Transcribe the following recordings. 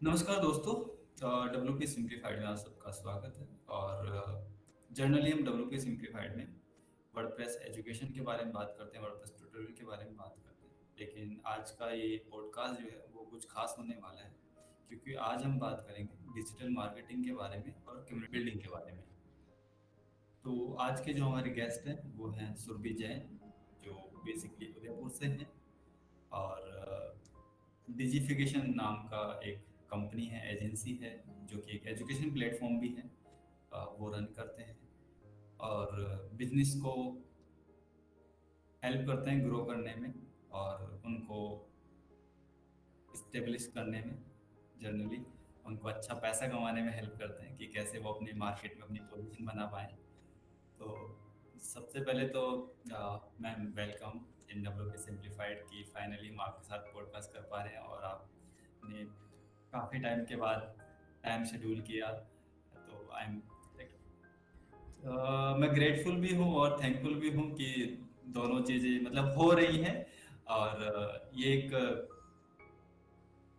नमस्कार दोस्तों। W P simplified में आप सबका स्वागत है। और जनरली हम डब्ल्यू पी सिंप्लीफाइड में वर्डप्रेस एजुकेशन के बारे में बात करते हैं, वर्डप्रेस ट्यूटोरियल के बारे में बात करते हैं। लेकिन आज का ये पॉडकास्ट जो है वो कुछ खास होने वाला है, क्योंकि आज हम बात करेंगे डिजिटल मार्केटिंग के बारे में और कम्युनिटी बिल्डिंग के बारे में। तो आज के जो हमारे गेस्ट हैं वो हैं सुरभि जैन, जो बेसिकली उदयपुर से हैं। और डिजिफिकेशन नाम का एक कंपनी है, एजेंसी है, जो कि एक एजुकेशन प्लेटफॉर्म भी है। वो रन करते हैं और बिजनेस को हेल्प करते हैं ग्रो करने में और उनको इस्टेब्लिश करने में। जनरली उनको अच्छा पैसा कमाने में हेल्प करते हैं कि कैसे वो अपने मार्केट में अपनी पोजीशन बना पाएँ। तो सबसे पहले तो ma'am welcome in W P simplified की फाइनली हम आपके साथ पॉडकास्ट कर पा रहे हैं और आपने काफ़ी टाइम के बाद टाइम शेड्यूल किया। तो आई एम मैं ग्रेटफुल भी हूँ और थैंकफुल भी हूँ कि दोनों चीज़ें मतलब हो रही हैं। और ये एक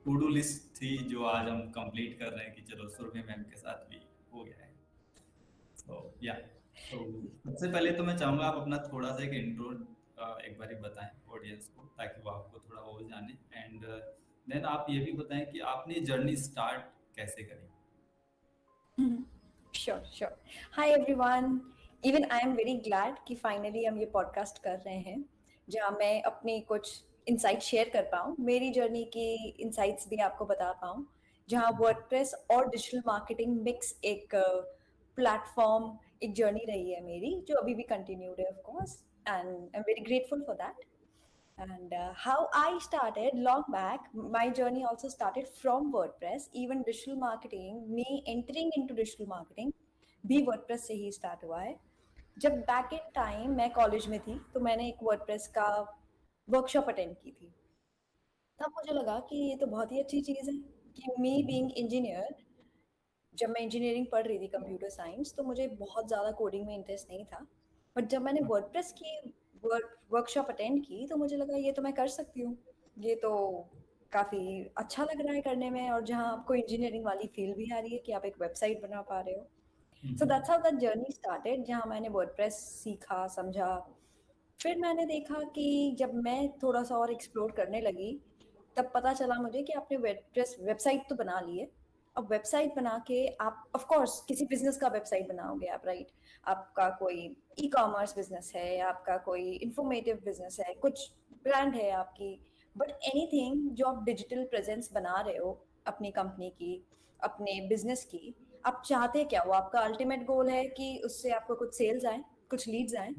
टू डू लिस्ट थी जो आज हम कंप्लीट कर रहे हैं कि चलो सुरभि मैम के साथ भी हो गया है। तो या तो सबसे पहले तो मैं चाहूंगा आप अपना थोड़ा सा एक इंट्रो एक बार बताएं ऑडियंस को, ताकि वो आपको थोड़ा वो जाने। एंड देन आप ये भी बताएं कि आपने जर्नी स्टार्ट कैसे करी। Sure sure. Hi everyone. Even I am very glad कि फाइनली हम ये पॉडकास्ट कर रहे हैं जहाँ मैं अपनी कुछ इंसाइट शेयर कर पाऊँ, मेरी जर्नी की इंसाइट्स भी आपको बता पाऊँ, जहाँ वर्डप्रेस और डिजिटल मार्केटिंग मिक्स एक प्लेटफॉर्म, एक जर्नी रही है मेरी जो अभी भी कंटिन्यूड है of course, and I am very grateful for that. And how I started long back, my journey also started from WordPress. Even digital marketing, me entering into digital marketing, भी WordPress से ही start हुआ है. जब back in time मैं college में थी तो मैंने एक WordPress का workshop attend की थी. तब मुझे लगा कि ये तो बहुत ही अच्छी चीज़ है कि me being engineer, जब मैं इंजीनियरिंग पढ़ रही थी कंप्यूटर साइंस, तो मुझे बहुत ज़्यादा कोडिंग में इंटरेस्ट नहीं था. बट जब मैंने वर्डप्रेस की वर्कशॉप अटेंड की तो मुझे लगा ये तो मैं कर सकती हूँ, ये तो काफ़ी अच्छा लग रहा है करने में, और जहाँ आपको इंजीनियरिंग वाली फील भी आ रही है कि आप एक वेबसाइट बना पा रहे हो. So that's how that journey started, जहाँ मैंने वर्डप्रेस सीखा, समझा. फिर मैंने देखा कि जब मैं थोड़ा सा और एक्सप्लोर करने लगी, तब पता चला मुझे कि आपने वर्डप्रेस वेबसाइट तो बना ली है. अब वेबसाइट बना के आप ऑफ कोर्स किसी बिजनेस का वेबसाइट बनाओगे आप, राइट. आपका कोई ई कॉमर्स बिजनेस है, आपका कोई इंफॉर्मेटिव बिजनेस है, कुछ ब्रांड है आपकी, बट एनीथिंग जो आप डिजिटल प्रेजेंस बना रहे हो अपनी कंपनी की, अपने बिजनेस की, आप चाहते क्या हो, आपका अल्टीमेट गोल है कि उससे आपको कुछ सेल्स आए, कुछ लीड्स आए.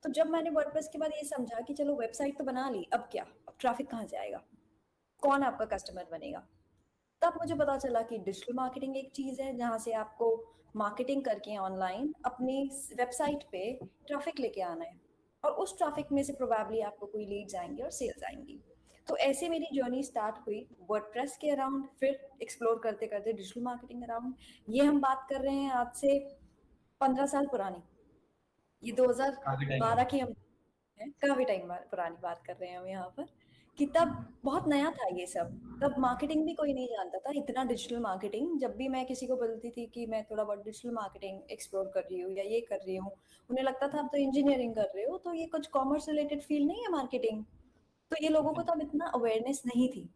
तो जब मैंने वर्डप्रेस के बाद ये समझा कि चलो वेबसाइट तो बना ली, अब क्या, अब ट्रैफिक कहाँ से आएगा, कौन आपका कस्टमर बनेगा, तब मुझे पता चला कि डिजिटल मार्केटिंग एक चीज़ है जहाँ से आपको मार्केटिंग करके ऑनलाइन अपनी वेबसाइट पे ट्रैफिक लेके आना है, और उस ट्रैफिक में से प्रोबेबली आपको कोई लीड्स आएंगे और सेल्स आएंगी. तो ऐसे मेरी जर्नी स्टार्ट हुई वर्डप्रेस के अराउंड, फिर एक्सप्लोर करते करते डिजिटल मार्केटिंग अराउंड. ये हम बात कर रहे हैं आज से 15 साल पुरानी, ये काफी टाइम 2012 हो की हम हैं, काफी टाइम पुरानी बात कर रहे हैं हम यहाँ पर, कि तब बहुत नया था ये सब. तब मार्केटिंग भी कोई नहीं जानता था इतना, डिजिटल मार्केटिंग. जब भी मैं किसी को बोलती थी कि मैं थोड़ा बहुत डिजिटल मार्केटिंग एक्सप्लोर कर रही हूँ या ये कर रही हूँ, उन्हें लगता था आप तो इंजीनियरिंग कर रहे हो, तो ये कुछ कॉमर्स रिलेटेड फील्ड नहीं है मार्केटिंग. तो ये लोगों को तब इतना अवेयरनेस नहीं थी.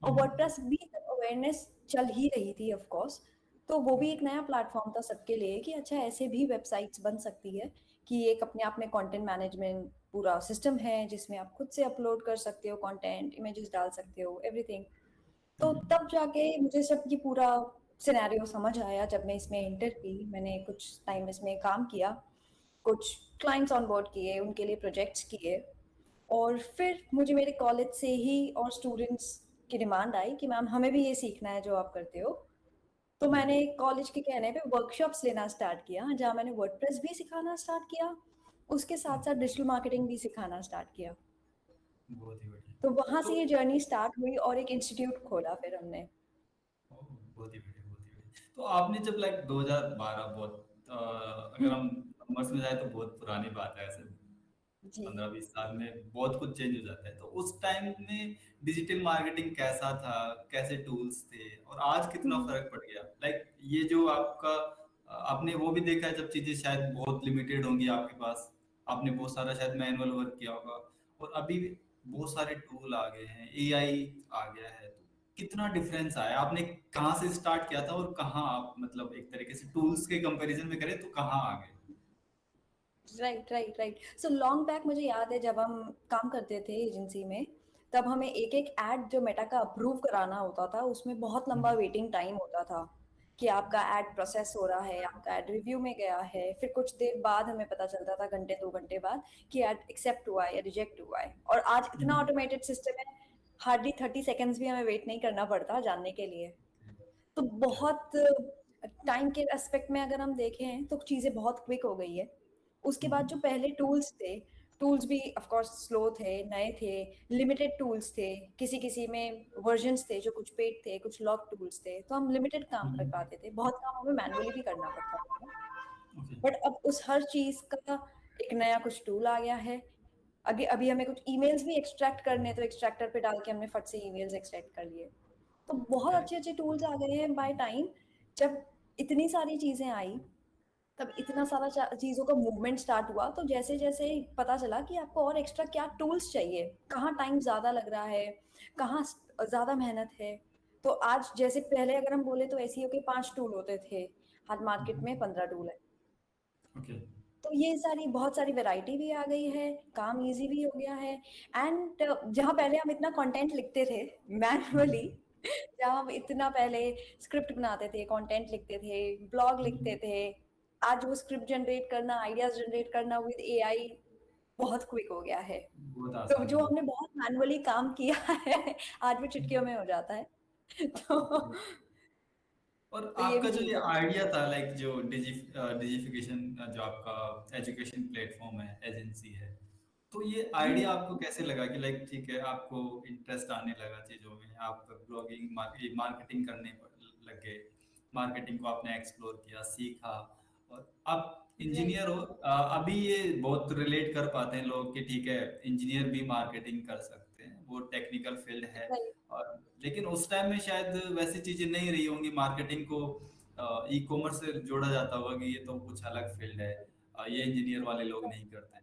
और वर्डप्रेस भी अवेयरनेस चल ही रही थी ऑफ कोर्स. तो वो भी एक नया प्लेटफॉर्म था सबके लिए कि अच्छा ऐसे भी वेबसाइट्स बन सकती है, कि एक अपने आप में कंटेंट मैनेजमेंट पूरा सिस्टम है जिसमें आप खुद से अपलोड कर सकते हो कंटेंट, इमेजेस डाल सकते हो, एवरीथिंग. तो तब जाके मुझे सब ये पूरा सिनेरियो समझ आया. जब मैं इसमें एंटर की, मैंने कुछ टाइम इसमें काम किया, कुछ क्लाइंट्स ऑन बोर्ड किए, उनके लिए प्रोजेक्ट्स किए, और फिर मुझे मेरे कॉलेज से ही और स्टूडेंट्स की डिमांड आई कि मैम हमें भी ये सीखना है जो आप करते हो. तो मैंने कॉलेज के कहने पे वर्कशॉप्स लेना स्टार्ट किया, जहाँ मैंने वर्डप्रेस भी सिखाना स्टार्ट किया, उसके साथ साथ डिजिटल मार्केटिंग भी सिखाना स्टार्ट किया. बहुत ही बढ़िया। तो वहां तो से ये जर्नी स्टार्ट हुई और एक इंस्टीट्यूट खोला फिर हमने. ओह, बहुत ही बढ़िया, बहुत ही बढ़िया। तो आपने जब लाइक 2012, बहुत अगर हम्म. हम नंबर्स में जाए तो बहुत पुरानी बात है ऐसे। जी। 15-20 साल में बहुत कुछ चेंज हो जाता है। तो उस टाइम में डिजिटल मार्केटिंग कैसा था? कैसे टूल्स थे? और आज कितना हुँ, फ़र्क पड़ गया? लाइक ये जो आपका आपने वो भी देखा है जब चीज़ें शायद बहुत लिमिटेड होंगी आपके पास, आपने बहुत सारा शायद मैनुअल वर्क किया होगा और अभी बहुत सारे टूल आ गए हैं, एआई आ गया है। तो कितना डिफरेंस आया? आपने कहाँ से स्टार्ट किया था और कहाँ आप मतलब एक तरीके से टूल्स के कंपैरिजन में करें तो कहाँ आ गए? Right, right, right. So long back मुझे याद है जब हम काम करते थे एजेंसी में, तब हमें एक-एक ऐड जो मेटा का अप्रूव कराना होता था, उसमें बहुत लंबा हुँ, वेटिंग टाइम होता था, कि आपका ऐड प्रोसेस हो रहा है, आपका ऐड रिव्यू में गया है, फिर कुछ देर बाद हमें पता चलता था घंटे 2 घंटे बाद कि ऐड एक्सेप्ट हुआ है या रिजेक्ट हुआ है। और आज हुँ, इतना ऑटोमेटेड सिस्टम है, हार्डली 30 सेकंड्स भी हमें वेट नहीं करना पड़ता जानने के लिए। तो क्या? बहुत टाइम के एस्पेक्ट में अगर हम देखें तो चीज़ें बहुत क्विक हो गई है। उसके हुँ, बाद जो पहले टूल्स थे, टूल्स भी ऑफ कोर्स स्लो थे, नए थे, लिमिटेड टूल्स थे, किसी-किसी में वर्जन्स थे जो कुछ पेड थे, कुछ लॉक टूल्स थे, तो हम लिमिटेड काम कर हुँ, पाते थे। बहुत काम हमें मैनुअली भी करना पड़ता था। ओके, बट अब उस हर चीज़ का एक नया कुछ टूल आ गया है। अभी अभी हमें कुछ ईमेल्स भी एक्सट्रैक्ट करने हैं, तो एक्सट्रैक्टर पे डाल के हमने फट से ईमेल्स एक्सट्रैक्ट कर लिए। तो बहुत करेक्ट। अच्छे-अच्छे टूल्स आ गए हैं बाय टाइम। जब इतनी सारी चीज़ें आई, तब इतना सारा चीज़ों का मूवमेंट स्टार्ट हुआ, तो जैसे-जैसे पता चला कि आपको और एक्स्ट्रा क्या टूल्स चाहिए, कहाँ टाइम ज़्यादा लग रहा है, कहाँ ज़्यादा मेहनत है। तो आज जैसे पहले अगर हम बोले तो एसईओ के 5 टूल होते थे, आज हुँ, मार्केट में हुँ, 15 टूल है। ओके। तो ये सारी बहुत सारी वैरायटी भी आ गई है, काम ईज़ी भी हो गया है। एंड जहाँ पहले हम इतना कंटेंट लिखते थे हुँ, मैनुअली, जहाँ हम इतना पहले स्क्रिप्ट बनाते थे, कंटेंट लिखते थे, ब्लॉग हुँ, लिखते थे, आज वो स्क्रिप्ट जनरेट करना, आइडियाज़ जनरेट करना विद एआई बहुत क्विक हो गया है। बहुत तो आसान हो जो गया। हमने बहुत मैनुअली काम किया है, आज वो चुटकियों हुँ, में हो जाता है। तो ओके। और ये आपका भी जो ये चीज़ है। आइडिया था लाइक जो डिजिफिकेशन जो आपका एजुकेशन प्लेटफॉर्म है, एजेंसी है, तो ये हुँ, आइडिया आपको कैसे लगा कि लाइक ठीक है, आपको इंटरेस्ट आने लगा चीज़ों में, आप ब्लॉगिंग मार्केटिंग करने लग गए, मार्केटिंग को आपने एक्सप्लोर किया, सीखा और आप राइट, इंजीनियर हो। अभी ये बहुत रिलेट कर पाते हैं लोग कि ठीक है, इंजीनियर भी मार्केटिंग कर सकते हैं, वो टेक्निकल फील्ड है। राइट, और लेकिन उस टाइम में शायद वैसी चीजें नहीं रही होंगी, मार्केटिंग को ई कॉमर्स से जोड़ा जाता होगा कि ये तो कुछ अलग फील्ड है, ये इंजीनियर वाले लोग नहीं करते।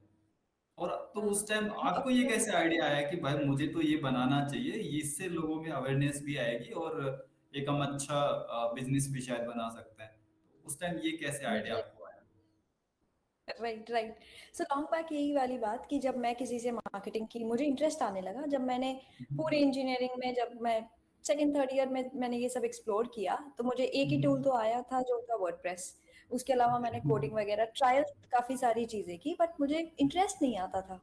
और तो हाँ। उस टाइम अब आपको ये कैसे आइडिया आया कि भाई मुझे तो ये बनाना चाहिए, इससे लोगों में अवेयरनेस भी आएगी और एक हम अच्छा बिजनेस भी शायद बना सकते हैं। तो उस टाइम ये कैसे आइडिया राइट, आपको आया? Right, right. So long back यही वाली बात कि जब मैं किसी से मार्केटिंग की मुझे इंटरेस्ट आने लगा, जब मैंने पूरी हम्म, इंजीनियरिंग में जब मैं सेकंड थर्ड ईयर में मैंने ये सब एक्सप्लोर किया, तो मुझे एक ही टूल हम्म, तो आया था जो था वर्डप्रेस। उसके अलावा ओके, मैंने कोडिंग वगैरह ट्रायल काफ़ी सारी चीज़ें की, बट मुझे इंटरेस्ट नहीं आता था।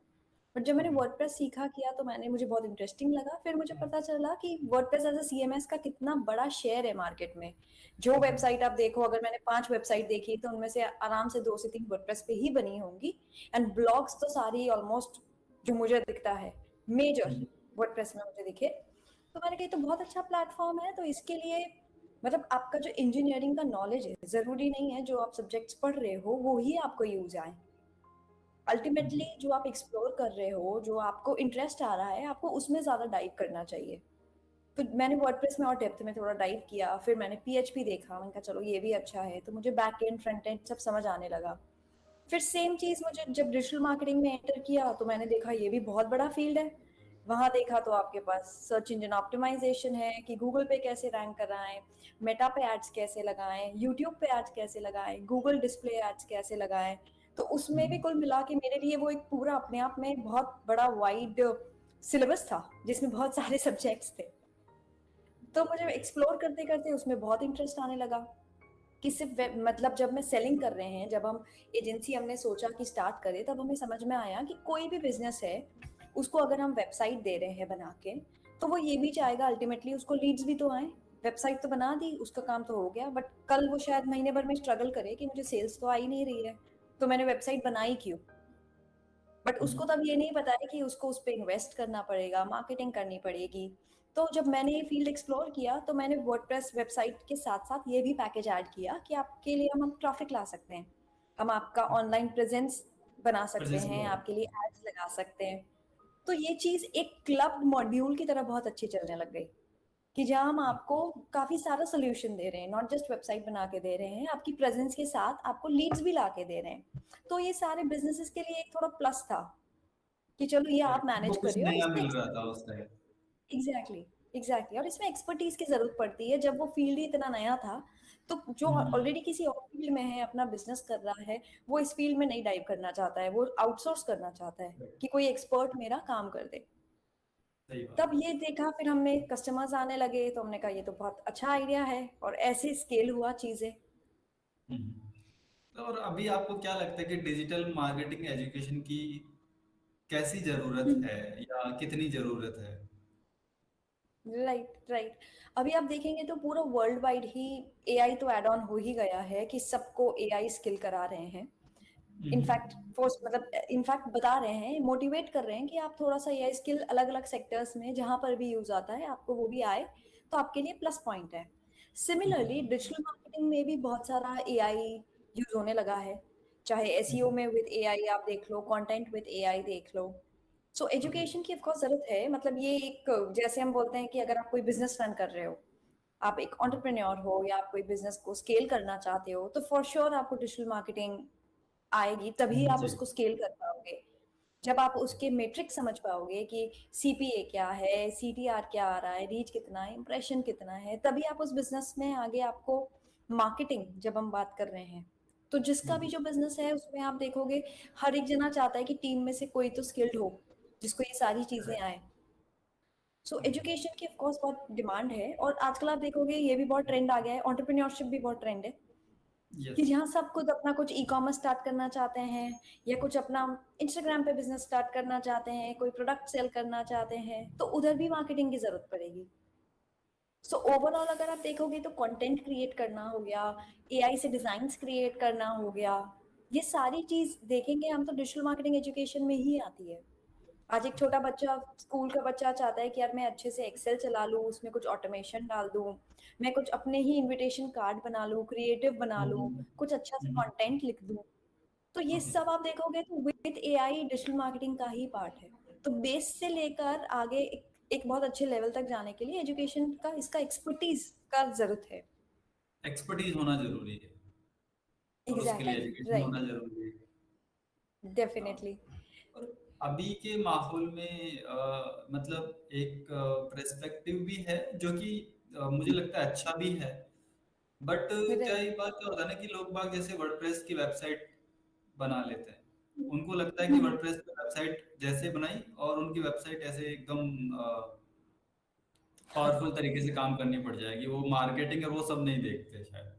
बट जब मैंने ओके, वर्डप्रेस सीखा किया तो मुझे बहुत इंटरेस्टिंग लगा। फिर मुझे पता चला कि वर्डप्रेस एज़ अ सीएमएस का कितना बड़ा शेयर है मार्केट में। जो वेबसाइट आप देखो, अगर मैंने 5 वेबसाइट देखी तो उनमें से आराम से 2 से 3 वर्डप्रेस पे ही बनी होंगी। एंड ब्लॉग्स तो सारी ऑलमोस्ट जो मुझे दिखता है मेजर हम्म, वर्डप्रेस में मुझे दिखे। तो मैंने कहा ये तो बहुत अच्छा प्लेटफ़ॉर्म है, तो इसके लिए मतलब आपका जो इंजीनियरिंग का नॉलेज है, ज़रूरी नहीं है जो आप सब्जेक्ट्स पढ़ रहे हो वो ही आपको यूज़ आए। अल्टीमेटली हम्म, जो आप एक्सप्लोर कर रहे हो, जो आपको इंटरेस्ट आ रहा है, आपको उसमें ज़्यादा डाइव करना चाहिए। तो मैंने वर्डप्रेस में और डेप्थ में थोड़ा डाइव किया, फिर मैंने पीएचपी देखा, मैंने कहा चलो ये भी अच्छा है, तो मुझे बैक एंड, फ्रंट एंड सब समझ आने लगा। फिर सेम चीज़ मुझे जब डिजिटल मार्केटिंग में एंटर किया, तो मैंने देखा ये भी बहुत बड़ा फील्ड है। वहाँ देखा तो आपके पास सर्च इंजन ऑप्टिमाइज़ेशन है कि गूगल पे कैसे रैंक कराएँ, मेटा पे एड्स कैसे लगाएँ, यूट्यूब पे एड्स कैसे लगाएँ, गूगल डिस्प्ले एड्स कैसे लगाएँ। तो उसमें भी हम्म, कुल मिला के मेरे लिए वो एक पूरा अपने आप में बहुत बड़ा वाइड सिलेबस था, जिसमें बहुत सारे सब्जेक्ट्स थे। तो मुझे ओके, एक्सप्लोर करते-करते उसमें बहुत इंटरेस्ट आने लगा कि सिर्फ़ वेब मतलब जब मैं सेलिंग कर रहे हैं, जब हम एजेंसी हमने सोचा कि स्टार्ट करें, तब हमें समझ में आया कि कोई भी बिज़नेस है, उसको अगर हम वेबसाइट दे रहे हैं बना के, तो वो ये भी चाहेगा अल्टीमेटली उसको लीड्स भी तो आएँ। वेबसाइट तो बना दी, उसका काम तो हो गया, बट कल वो शायद महीने भर में स्ट्रगल करे कि मुझे सेल्स तो आ ही नहीं रही है, तो मैंने वेबसाइट बनाई क्यों? बट उसको हम्म, तब ये नहीं पता है कि उसको उस पे इन्वेस्ट करना पड़ेगा, मार्केटिंग करनी पड़ेगी। तो जब मैंने ये फ़ील्ड एक्सप्लोर किया, तो मैंने वर्डप्रेस वेबसाइट के साथ-साथ ये भी पैकेज ऐड किया कि आपके लिए हम ट्रैफ़िक ला सकते हैं। हम आपका ऑनलाइन प्रेज़ेंस बना सकते परचेस हैं, ग्रो। आपके लिए एड्स लगा सकते हैं। तो ये चीज़ एक क्लब मॉड्यूल की तरह बहुत अच्छी चलने लग गई, कि जहाँ हम आपको काफ़ी सारा सॉल्यूशन दे रहे हैं, नॉट जस्ट वेबसाइट बना के दे रहे हैं, आपकी प्रेज़ेंस के साथ आपको लीड्स भी ला के दे रहे हैं। तो ये सारे बिज़नेसेस के लिए एक थोड़ा प्लस था, कि चलो ये आप उनको मैनेज कुछ करिए, और नया इसमें मिल रहा था उस टाइम। एग्जैक्टली एग्जैक्टली, और इसमें एक्सपर्टीज की जरूरत पड़ती है। जब वो फील्ड ही इतना नया था, तो जो ऑलरेडी किसी और फील्ड में है, अपना बिजनेस कर रहा है, वो इस फील्ड में नहीं डाइव करना चाहता है, वो आउटसोर्स करना चाहता है कि कोई एक्सपर्ट मेरा काम कर दे। सही तब बात ये देखा, फिर हमें कस्टमर्स आने लगे, तो हमने कहा ये तो बहुत अच्छा आइडिया है, और ऐसे स्केल हुआ चीजें। है। तो और अभी आपको क्या लगता है कि डिजिटल मार्केटिंग एजुकेशन की कैसी जरूरत है या कितनी जरूरत है? Right right. अभी आप देखेंगे तो पूरा वर्ल्ड वाइड ही एआई तो एड ऑन हो ही गया है, कि सबको एआई स्किल करा रहे हैं। इनफैक्ट फोर्स मतलब इनफैक्ट बता रहे हैं, मोटिवेट कर रहे हैं कि आप थोड़ा सा एआई स्किल अलग अलग सेक्टर्स में जहां पर भी यूज आता है, आपको वो भी आए, तो आपके लिए प्लस पॉइंट है। सिमिलरली डिजिटल मार्केटिंग में भी बहुत सारा एआई यूज होने लगा है, चाहे एसईओ में विद एआई आप देख लो, कंटेंट विद एआई देख लो। सो एजुकेशन की ऑफकोर्स जरूरत है। मतलब ये एक, जैसे हम बोलते हैं कि अगर आप कोई बिजनेस रन कर रहे हो, आप एक एंटरप्रेन्योर हो, या आप कोई बिजनेस को स्केल करना चाहते हो, तो फॉर श्योर आपको डिजिटल मार्केटिंग आएगी, तभी आप जी। उसको स्केल कर पाओगे। जब आप उसके मेट्रिक समझ पाओगे कि सीपीए क्या है, सीटीआर क्या आ रहा है, रीच कितना है, इंप्रेशन कितना है, तभी आप उस बिजनेस में आगे, आपको मार्केटिंग जब हम बात कर रहे हैं, तो जिसका भी जो बिजनेस है उसमें आप देखोगे, हर एक जना चाहता है कि टीम में से कोई तो स्किल्ड हो, जिसको ये सारी चीजें आए। सो एजुकेशन की ऑफकोर्स बहुत डिमांड है, और आजकल आप देखोगे ये भी बहुत ट्रेंड आ गया है, एंटरप्रेन्योरशिप भी बहुत ट्रेंड है, कि यस। जहाँ सब खुद अपना कुछ ई कॉमर्स स्टार्ट करना चाहते हैं, या कुछ अपना इंस्टाग्राम पे बिजनेस स्टार्ट करना चाहते हैं, कोई प्रोडक्ट सेल करना चाहते हैं, तो उधर भी मार्केटिंग की जरूरत पड़ेगी। सो ओवरऑल अगर आप देखोगे तो कंटेंट क्रिएट करना हो गया, एआई से डिजाइन्स क्रिएट करना हो गया, ये सारी चीज देखेंगे हम तो डिजिटल मार्केटिंग एजुकेशन में ही आती है। आज एक छोटा बच्चा, स्कूल का बच्चा चाहता है कि यार मैं अच्छे से एक्सेल चला लूँ, उसमें कुछ ऑटोमेशन डाल दूँ, मैं कुछ अपने ही इनविटेशन कार्ड बना लूँ, क्रिएटिव बना लूँ, कुछ अच्छा सा कंटेंट लिख दूँ। तो ये ओके। सब आप देखोगे तो विद एआई डिजिटल मार्केटिंग का ही पार्ट है। तो बेस से लेकर आगे एक बहुत अच्छे लेवल तक जाने के लिए एजुकेशन का, इसका एक्सपर्टीज का जरूरत है। एक्सपर्टीज होना जरूरी है और उसके लिए एग्जैक्टली एजुकेशन राइट, होना जरूरी है। हाँ। डेफिनेटली। और अभी के माहौल में मतलब एक पर्सपेक्टिव भी है जो कि मुझे लगता है अच्छा भी है। But right. कई बार क्या होता है ना कि लोग बाग जैसे वर्डप्रेस की वेबसाइट बना लेते हैं। उनको लगता है कि वर्डप्रेस की वेबसाइट जैसे बनाई और उनकी वेबसाइट ऐसे एकदम पावरफुल तरीके से काम करनी पड़ जाएगी, वो मार्केटिंग है वो सब नहीं देखते शायद।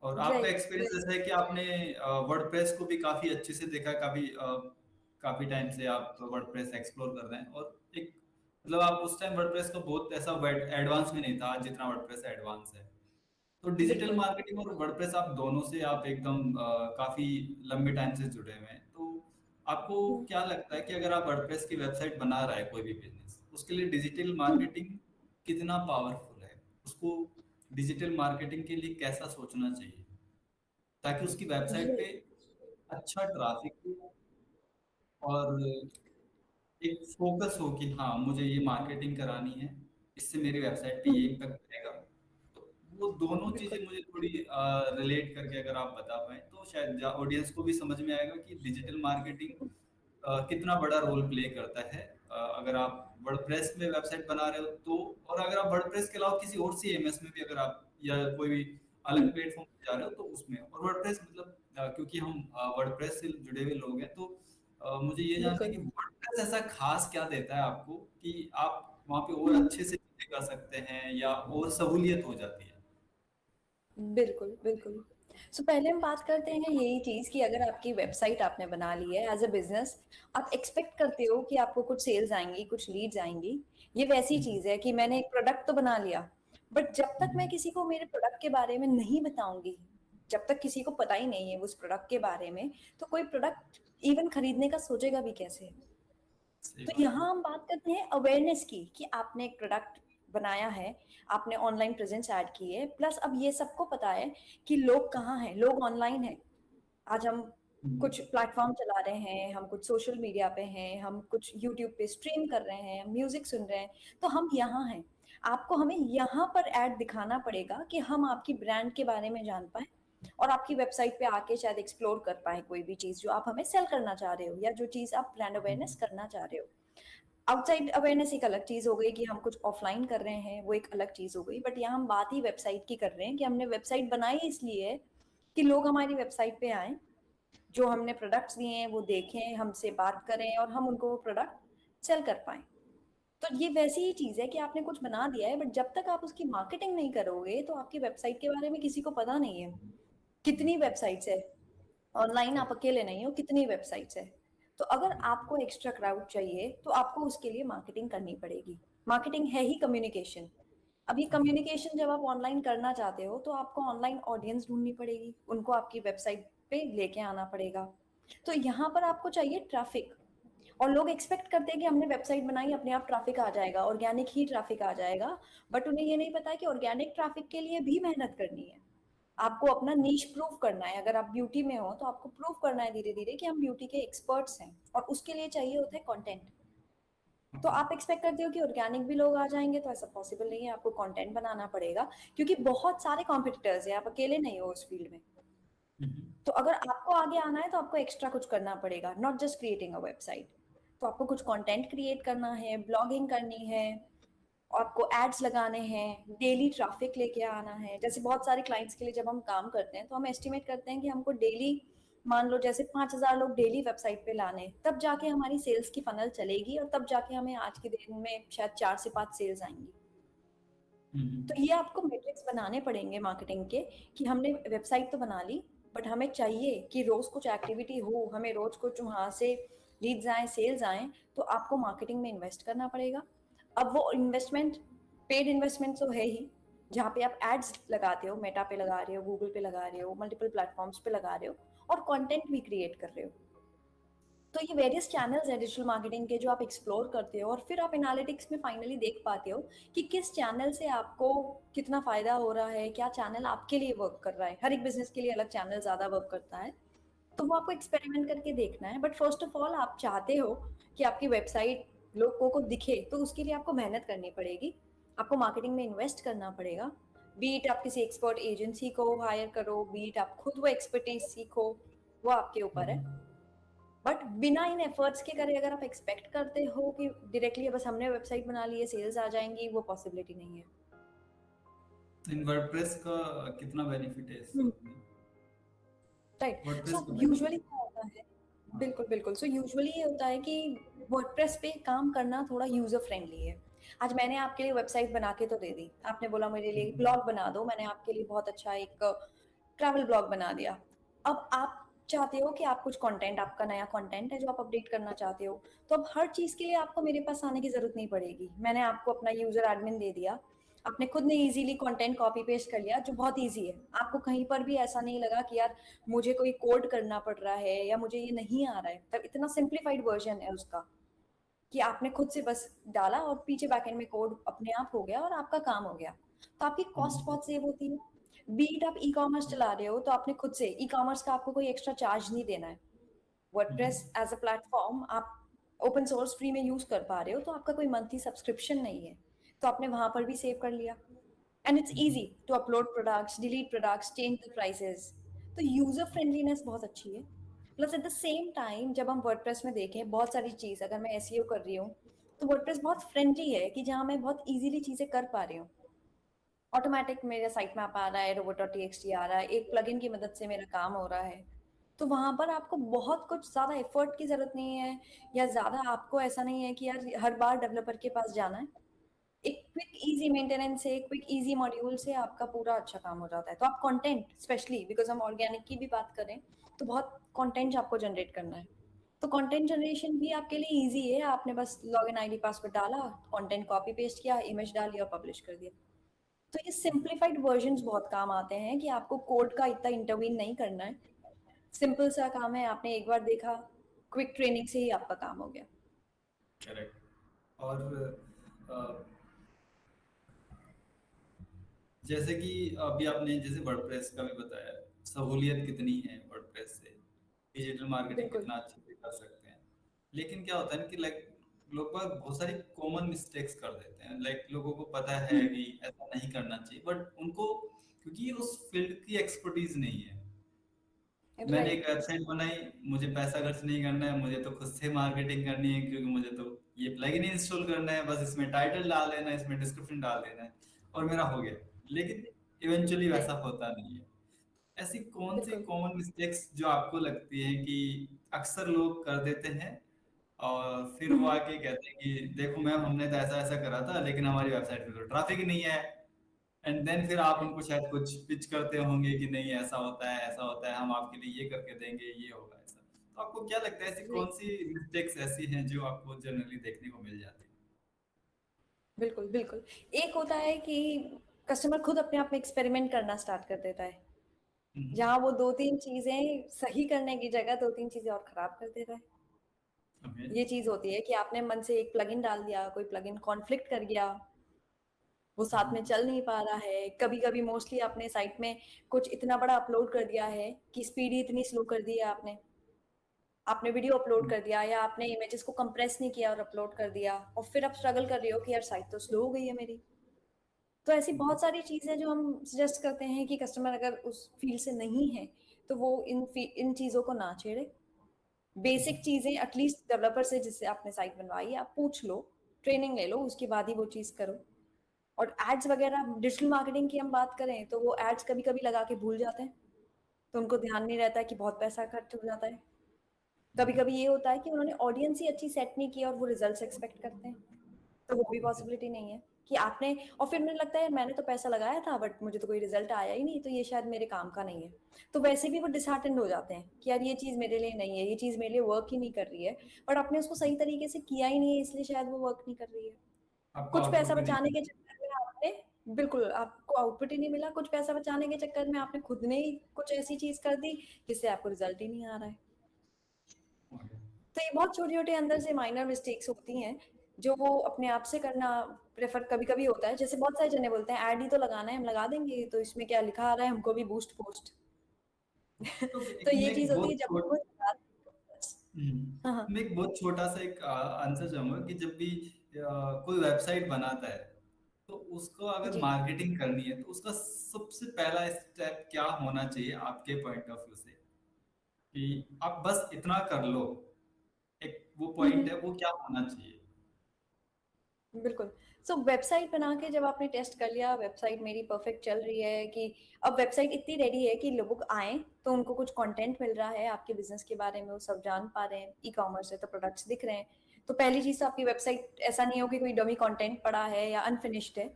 और आपका राइट एक्सपीरियंस राइट। ऐसा है कि आपने वर्डप्रेस को भी काफी अच्छे से देखा, काफी काफी टाइम से आप वर्डप्रेस एक्सप्लोर कर रहे हैं, और एक मतलब आप उस टाइम वर्डप्रेस को बहुत ऐसा एडवांस में नहीं था आज जितना वर्डप्रेस एडवांस है। तो डिजिटल बिल्कुल। मार्केटिंग और वर्डप्रेस आप दोनों से आप एकदम काफी लंबे टाइम से जुड़े हुए हैं, तो आपको क्या लगता है कि अगर आप वर्डप्रेस की वेबसाइट बना रहा है कोई भी बिजनेस, उसके लिए डिजिटल मार्केटिंग कितना पावरफुल है? उसको डिजिटल मार्केटिंग के लिए कैसा सोचना चाहिए ताकि उसकी वेबसाइट पे राइट। अच्छा ट्रैफिक हो और एक फोकस हो कि हाँ मुझे ये मार्केटिंग करानी है, इससे मेरी वेबसाइट पे ये इम्पैक्ट पड़ेगा। तो वो दोनों बिल्कुल। चीजें मुझे थोड़ी रिलेट करके अगर आप बता पाए तो शायद ऑडियंस को भी समझ में आएगा कि डिजिटल मार्केटिंग कितना बड़ा रोल प्ले करता है। अगर आप वर्डप्रेस में वेबसाइट बना रहे हो तो, और अगर आप वर्डप्रेस के अलावा किसी और सीएमएस में भी अगर आप या कोई भी अलग प्लेटफॉर्म पे जा रहे हो तो उसमें, और वर्डप्रेस मतलब क्योंकि हम वर्डप्रेस से जुड़े हुए लोग हैं तो मुझे ये जानना है बिल्कुल। कि वर्डप्रेस ऐसा खास क्या देता है आपको कि आप वहाँ पे और अच्छे से चीजें कर सकते हैं या और सहूलियत हो जाती है? बिल्कुल, बिल्कुल। सो पहले हम बात करते हैं यही चीज़, कि अगर आपकी वेबसाइट आपने बना ली है एज़ अ बिज़नेस, आप एक्सपेक्ट करते हो कि आपको कुछ सेल्स आएँगी, कुछ लीड्स आएँगी। ये वैसी चीज़ है कि मैंने एक प्रोडक्ट तो बना लिया, बट जब तक मैं किसी को मेरे प्रोडक्ट के बारे में नहीं बताऊँगी, जब तक किसी को पता ही नहीं है उस प्रोडक्ट के बारे में, तो कोई प्रोडक्ट इवन खरीदने का सोचेगा भी कैसे? सही तो बात है। यहाँ हम बात करते हैं अवेयरनेस की, कि आपने एक प्रोडक्ट बनाया है, आपने ऑनलाइन प्रेजेंस ऐड की है, प्लस अब ये सबको पता है कि लोग कहाँ हैं, लोग ऑनलाइन हैं। आज हम कुछ प्लेटफॉर्म चला रहे हैं, हम कुछ सोशल मीडिया पे हैं, हम कुछ यूट्यूब पे स्ट्रीम कर रहे हैं, म्यूजिक सुन रहे हैं, तो हम यहाँ हैं। आपको हमें यहाँ पर ऐड दिखाना पड़ेगा कि हम आपकी ब्रांड के बारे में जान पाए और आपकी वेबसाइट पे आके शायद एक्सप्लोर कर पाए कोई भी चीज़ जो आप हमें सेल करना चाह रहे हो या जो चीज़ आप ब्रांड अवेयरनेस करना चाह रहे हो। आउटसाइड अवेयरनेस एक अलग चीज़ हो गई कि हम कुछ ऑफलाइन कर रहे हैं, वो एक अलग चीज़ हो गई। बट यहाँ हम बात ही वेबसाइट की कर रहे हैं कि हमने वेबसाइट बनाई इसलिए है कि लोग हमारी वेबसाइट पे आएँ, जो हमने प्रोडक्ट्स दिए हैं वो देखें, हमसे बात करें और हम उनको वो प्रोडक्ट सेल कर पाएँ। तो ये वैसी ही चीज़ है कि आपने कुछ बना दिया है, बट जब तक आप उसकी मार्केटिंग नहीं करोगे तो आपकी वेबसाइट के बारे में किसी को पता नहीं है। कितनी वेबसाइट्स है, ऑनलाइन आप अकेले नहीं हो, कितनी वेबसाइट्स है। तो अगर आपको एक्स्ट्रा क्राउड चाहिए तो आपको उसके लिए मार्केटिंग करनी पड़ेगी। मार्केटिंग है ही कम्युनिकेशन। अब ये कम्युनिकेशन जब आप ऑनलाइन करना चाहते हो तो आपको ऑनलाइन ऑडियंस ढूंढनी पड़ेगी, उनको आपकी वेबसाइट पे लेके आना पड़ेगा। तो यहाँ पर आपको चाहिए ट्रैफिक। और लोग एक्सपेक्ट करते हैं कि हमने वेबसाइट बनाई, अपने आप ट्रैफिक आ जाएगा, ऑर्गेनिक ही ट्रैफिक आ जाएगा। बट उन्हें ये नहीं पता है कि ऑर्गेनिक ट्रैफिक के लिए भी मेहनत करनी है। आपको अपना नीश प्रूव करना है। अगर आप ब्यूटी में हो तो आपको प्रूव करना है धीरे धीरे कि हम ब्यूटी के एक्सपर्ट्स हैं, और उसके लिए चाहिए होता है कंटेंट। तो आप एक्सपेक्ट करते हो कि ऑर्गेनिक भी लोग आ जाएंगे, तो ऐसा पॉसिबल नहीं है। आपको कंटेंट बनाना पड़ेगा क्योंकि बहुत सारे कॉम्पिटिटर्स हैं, आप अकेले नहीं हो उस फील्ड में। तो अगर आपको आगे आना है तो आपको एक्स्ट्रा कुछ करना पड़ेगा, not just creating a website. तो आपको कुछ कंटेंट क्रिएट करना है, ब्लॉगिंग करनी है, आपको एड्स लगाने हैं, डेली ट्रैफिक लेके आना है। जैसे बहुत सारे क्लाइंट्स के लिए जब हम काम करते हैं तो हम एस्टिमेट करते हैं कि हमको डेली, मान लो जैसे 5,000 लोग डेली वेबसाइट पे लाने हैं, तब जाके हमारी सेल्स की फनल चलेगी और तब जाके हमें आज के दिन में शायद 4 से 5 सेल्स आएंगी। तो ये आपको मैट्रिक्स बनाने पड़ेंगे मार्केटिंग के कि हमने वेबसाइट तो बना ली, बट हमें चाहिए कि रोज कुछ एक्टिविटी हो, हमें रोज कुछ वहाँ से लीड्स आए, सेल्स आए। तो आपको मार्केटिंग में इन्वेस्ट करना पड़ेगा। अब वो इन्वेस्टमेंट पेड इन्वेस्टमेंट तो है ही, जहाँ पे आप एड्स लगाते हो, मेटा पे लगा रहे हो, गूगल पे लगा रहे हो, मल्टीपल प्लेटफॉर्म्स पे लगा रहे हो और कंटेंट भी क्रिएट कर रहे हो। तो ये वेरियस चैनल्स है डिजिटल मार्केटिंग के जो आप एक्सप्लोर करते हो, और फिर आप एनालिटिक्स में फाइनली देख पाते हो कि किस चैनल से आपको कितना फायदा हो रहा है, क्या चैनल आपके लिए वर्क कर रहा है। हर एक बिजनेस के लिए अलग चैनल ज्यादा वर्क करता है, तो वो आपको एक्सपेरिमेंट करके देखना है। बट फर्स्ट ऑफ ऑल आप चाहते हो कि आपकी वेबसाइट लोगों को दिखे, तो उसके लिए आपको मेहनत करनी पड़ेगी, आपको मार्केटिंग में इन्वेस्ट करना पड़ेगा। बीट आप किसी एक्सपर्ट एजेंसी को हायर करो, बीट आप खुद वो एक्सपर्टीज सीखो, वो आपके ऊपर है। बट बिना इन एफर्ट्स के करे अगर आप एक्सपेक्ट करते हो कि डायरेक्टली बस हमने वेबसाइट बना ली है सेल्स आ जाएंगी, वो पॉसिबिलिटी नहीं है। तो इन वर्डप्रेस का कितना बेनिफिट है इस सब में? राइट। वर्डप्रेस सो का यूजुअली बेनिफिट। क्या होता है, हाँ। बिल्कुल बिल्कुल, सो यूजुअली ये होता है कि वर्डप्रेस पे काम करना थोड़ा यूजर फ्रेंडली है। आज मैंने आपके लिए वेबसाइट बना के तो दे दी, आपने बोला मेरे लिए ब्लॉग बना दो, मैंने आपके लिए बहुत अच्छा एक ट्रैवल ब्लॉग बना दिया। अब आप चाहते हो कि आप कुछ कंटेंट, आपका नया कंटेंट है जो आप अपडेट करना चाहते हो, तो अब हर चीज के लिए आपको मेरे पास आने की जरूरत नहीं पड़ेगी। मैंने आपको अपना यूजर एडमिन दे दिया, आपने खुद ने इजीली कंटेंट कॉपी पेस्ट कर लिया, जो बहुत इजी है। आपको कहीं पर भी ऐसा नहीं लगा कि यार मुझे कोई कोड करना पड़ रहा है या मुझे ये नहीं आ रहा है। तब इतना सिंप्लीफाइड वर्जन है उसका कि आपने खुद से बस डाला और पीछे बैकएंड में कोड अपने आप हो गया और आपका काम हो गया। तो आपकी कॉस्ट बहुत सेव होती है। बीट आप ई कॉमर्स चला रहे हो तो आपने खुद से ई कॉमर्स का आपको कोई एक्स्ट्रा चार्ज नहीं देना है। वर्डप्रेस एज अ प्लेटफॉर्म आप ओपन सोर्स फ्री में यूज कर पा रहे हो, तो आपका कोई मंथली सब्सक्रिप्शन नहीं है, तो आपने वहां पर भी सेव कर लिया। And it's easy to upload products, delete products, change the prices. तो यूजर फ्रेंडलीनेस बहुत अच्छी है। Plus at the same time जब हम वर्डप्रेस में देखें बहुत सारी चीज, अगर मैं एसईओ कर रही हूँ तो वर्डप्रेस बहुत फ्रेंडली है कि जहाँ मैं बहुत इजीली चीजें कर पा रही हूँ। ऑटोमेटिक मेरे साइट मैप आ रहा है, रोबोट.txt आ रहा है, एक प्लगइन की मदद से मेरा काम हो रहा है। तो वहां पर आपको बहुत कुछ ज्यादा एफर्ट की जरूरत नहीं है, या ज्यादा आपको ऐसा नहीं है कि यार हर बार डेवलपर के पास जाना है। एक क्विक इजी मेंटेनेंस से, क्विक इजी मॉड्यूल से आपका पूरा अच्छा काम हो जाता है। तो आप कंटेंट, स्पेशली बिकॉज हम ऑर्गेनिक की भी बात करें, तो बहुत कंटेंट आपको जनरेट करना है। तो कंटेंट जनरेशन भी आपके लिए इजी है, आपने बस लॉगिन आईडी पासवर्ड डाला, कंटेंट कॉपी पेस्ट किया, इमेज डाली और पब्लिश कर दिया। तो ये सिंप्लीफाइड वर्जन्स बहुत काम आते हैं कि आपको कोड का इतना इंटरवीन नहीं करना है। सिंपल सा काम है, आपने एक बार देखा, क्विक ट्रेनिंग से ही आपका काम हो गया। करेक्ट। और अ, जैसे कि अभी आपने जैसे वर्डप्रेस का भी बताया, सहूलियत कितनी है वर्डप्रेस से, डिजिटल मार्केटिंग बिल्कुल। कितना अच्छे से कर सकते हैं। लेकिन क्या होता है ना कि लाइक लोग बाग बहुत सारी कॉमन मिस्टेक्स कर देते हैं, लाइक लोगों को पता है हुँ, कि ऐसा नहीं करना चाहिए, बट उनको क्योंकि उस फील्ड की एक्सपर्टीज नहीं है। मैंने एक राइट, वेबसाइट बनाई, मुझे पैसा खर्च नहीं करना है, मुझे तो खुद से मार्केटिंग करनी है, क्योंकि मुझे तो ये प्लगइन इंस्टॉल करना है, बस इसमें टाइटल डाल देना है, इसमें डिस्क्रिप्शन डाल देना है और मेरा हो गया। लेकिन इवेंचुअली वैसा राइट, होता नहीं है। ऐसी कौन सी बिल्कुल। कॉमन मिस्टेक्स जो आपको लगती है कि अक्सर लोग कर देते हैं और फिर हुँ, वो हुँ। आके कहते हैं कि देखो मैम हमने तो ऐसा ऐसा करा था, लेकिन हमारी वेबसाइट पे तो ट्रैफिक ही नहीं है। एंड देन फिर आप उनको शायद कुछ पिच करते होंगे कि नहीं ऐसा होता है, ऐसा होता है, हम आपके लिए ये करके देंगे, ये होगा ऐसा। तो आपको क्या लगता है ऐसी राइट, कौन सी मिस्टेक्स ऐसी हैं जो आपको जनरली देखने को मिल जाती बिल्कुल, बिल्कुल। एक होता है कि कस्टमर खुद अपने आप में एक्सपेरिमेंट करना स्टार्ट कर देता है। है? जहाँ वो 2-3 चीज़ें सही करने की जगह 2-3 चीज़ें और खराब कर देता है। ओके। ये चीज़ होती है कि आपने मन से एक प्लगइन डाल दिया, कोई प्लगइन कॉन्फ्लिक्ट कर गया, वो साथ में चल नहीं पा रहा है। कभी-कभी मोस्टली आपने साइट में कुछ इतना बड़ा अपलोड कर दिया है कि स्पीड ही इतनी स्लो कर दी है आपने। आपने वीडियो अपलोड कर दिया या आपने इमेजेस को कंप्रेस नहीं किया और अपलोड कर दिया और फिर आप स्ट्रगल कर रहे हो कि यार साइट तो स्लो हो गई है मेरी। तो ऐसी बहुत सारी चीज़ें जो हम सजेस्ट करते हैं कि कस्टमर अगर उस फील्ड से नहीं है, तो वो इन चीज़ों को ना छेड़े। बेसिक चीज़ें एटलीस्ट डेवलपर से जिससे आपने साइट बनवाई है, आप पूछ लो, ट्रेनिंग ले लो, उसके बाद ही वो चीज़ करो। और एड्स वगैरह डिजिटल मार्केटिंग की हम बात करें, तो वो एड्स कभी-कभी लगा के भूल जाते हैं, तो उनको ध्यान नहीं रहता है कि बहुत पैसा खर्च हो जाता है। कभी-कभी ये होता है कि उन्होंने ऑडियंस ही अच्छी सेट नहीं की और वो रिजल्ट्स एक्सपेक्ट करते हैं। तो वो भी पॉसिबिलिटी नहीं है कि आपने और फिर मुझे लगता है मैंने तो पैसा लगाया था बट मुझे तो कोई रिजल्ट आया ही नहीं, तो ये शायद मेरे काम का नहीं है। तो वैसे भी वो डिसहार्टेंड हो जाते हैं कि यार ये चीज़ मेरे लिए नहीं है, ये चीज़ मेरे लिए वर्क ही नहीं कर रही है। बट आपने उसको सही तरीके से किया ही नहीं है, इसलिए शायद वो वर्क नहीं कर रही है। आपको कुछ आउटपुट पैसा भी बचाने नहीं। के चक्कर में आपने बिल्कुल, आपको आउटपुट ही नहीं मिला, कुछ पैसा बचाने के चक्कर में आपने खुद ने ही कुछ ऐसी चीज़ कर दी, जिससे आपको रिजल्ट ही नहीं आ रहा है। ओके। तो ये बहुत छोटी-छोटी अंदर से माइनर मिस्टेक्स होती हैं, जो वो अपने आप से करना प्रेफ़र कभी-कभी होता है। जैसे बहुत सारे जने बोलते हैं ऐड ही तो लगाना है, हम लगा देंगे, तो इसमें क्या लिखा आ रहा है हमको भी बूस्ट पोस्ट। तो तो एक ये मैं एक चीज़ होती है बहुत जब छोट वो लगा बस। हाँ, हाँ। मैं एक बहुत छोटा सा एक आंसर चाहूंगा कि जब भी कोई वेबसाइट बनाता है, तो उसको अगर जी। मार्केटिंग करनी है तो उसका सबसे पहला स्टेप क्या होना चाहिए आपके पॉइंट ऑफ व्यू से, कि आप बस इतना कर लो, एक वो हुँ, पॉइंट हुँ। है वो क्या होना चाहिए? बिल्कुल। सो वेबसाइट बना के जब आपने टेस्ट कर लिया, वेबसाइट मेरी परफेक्ट चल रही है कि अब वेबसाइट इतनी रेडी है कि लोग आएँ, तो उनको कुछ कंटेंट मिल रहा है आपके बिज़नेस के बारे में, वो सब जान पा रहे हैं, ई-कॉमर्स है तो प्रोडक्ट्स दिख रहे हैं। तो पहली चीज़ तो आपकी वेबसाइट ऐसा नहीं हो कि कोई डमी कंटेंट पड़ा है या अनफिनिश्ड है,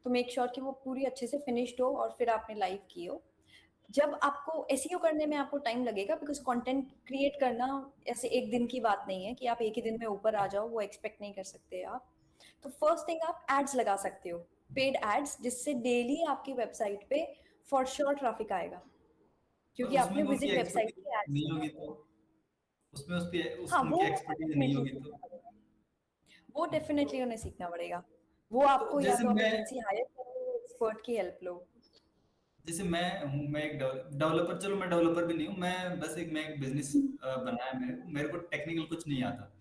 तो मेक श्योर कि वो पूरी अच्छे से फिनिश्ड हो और फिर आपने लाइव की हो। जब आपको एसईओ करने में आपको टाइम लगेगा बिकॉज़ कंटेंट क्रिएट करना ऐसे एक दिन की बात नहीं है कि आप एक ही दिन में ऊपर आ जाओ, वो एक्सपेक्ट नहीं कर सकते आप। तो फर्स्ट थिंग आप एड्स लगा सकते हो, पेड एड्स जिससे डेली आपकी वेबसाइट पे फॉर श्योर ट्रैफिक आएगा, पर क्योंकि उसमें आपने वो उनकी विज़िट वेबसाइट एक्सपर्टीज के एड्स नहीं होगी लगाए तो, हैं। उसमें उसकी हाँ, उनकी एक्सपर्टीज नहीं डेफ़िनेटली होगी तो। सीखना पड़ेगा। वो तो डेफ़िनेटली उन्हें सीखना पड़ेगा। वो तो आपको या जैसे तो आप मैं एजेंसी हायर करो, एक्सपर्ट की हेल्प लो। जैसे मैं हूँ, मैं एक डेवलपर, चलो मैं डेवलपर भी नहीं हूँ, मैं एक बिजनेस बनाया, मेरे को टेक्निकल कुछ नहीं आता।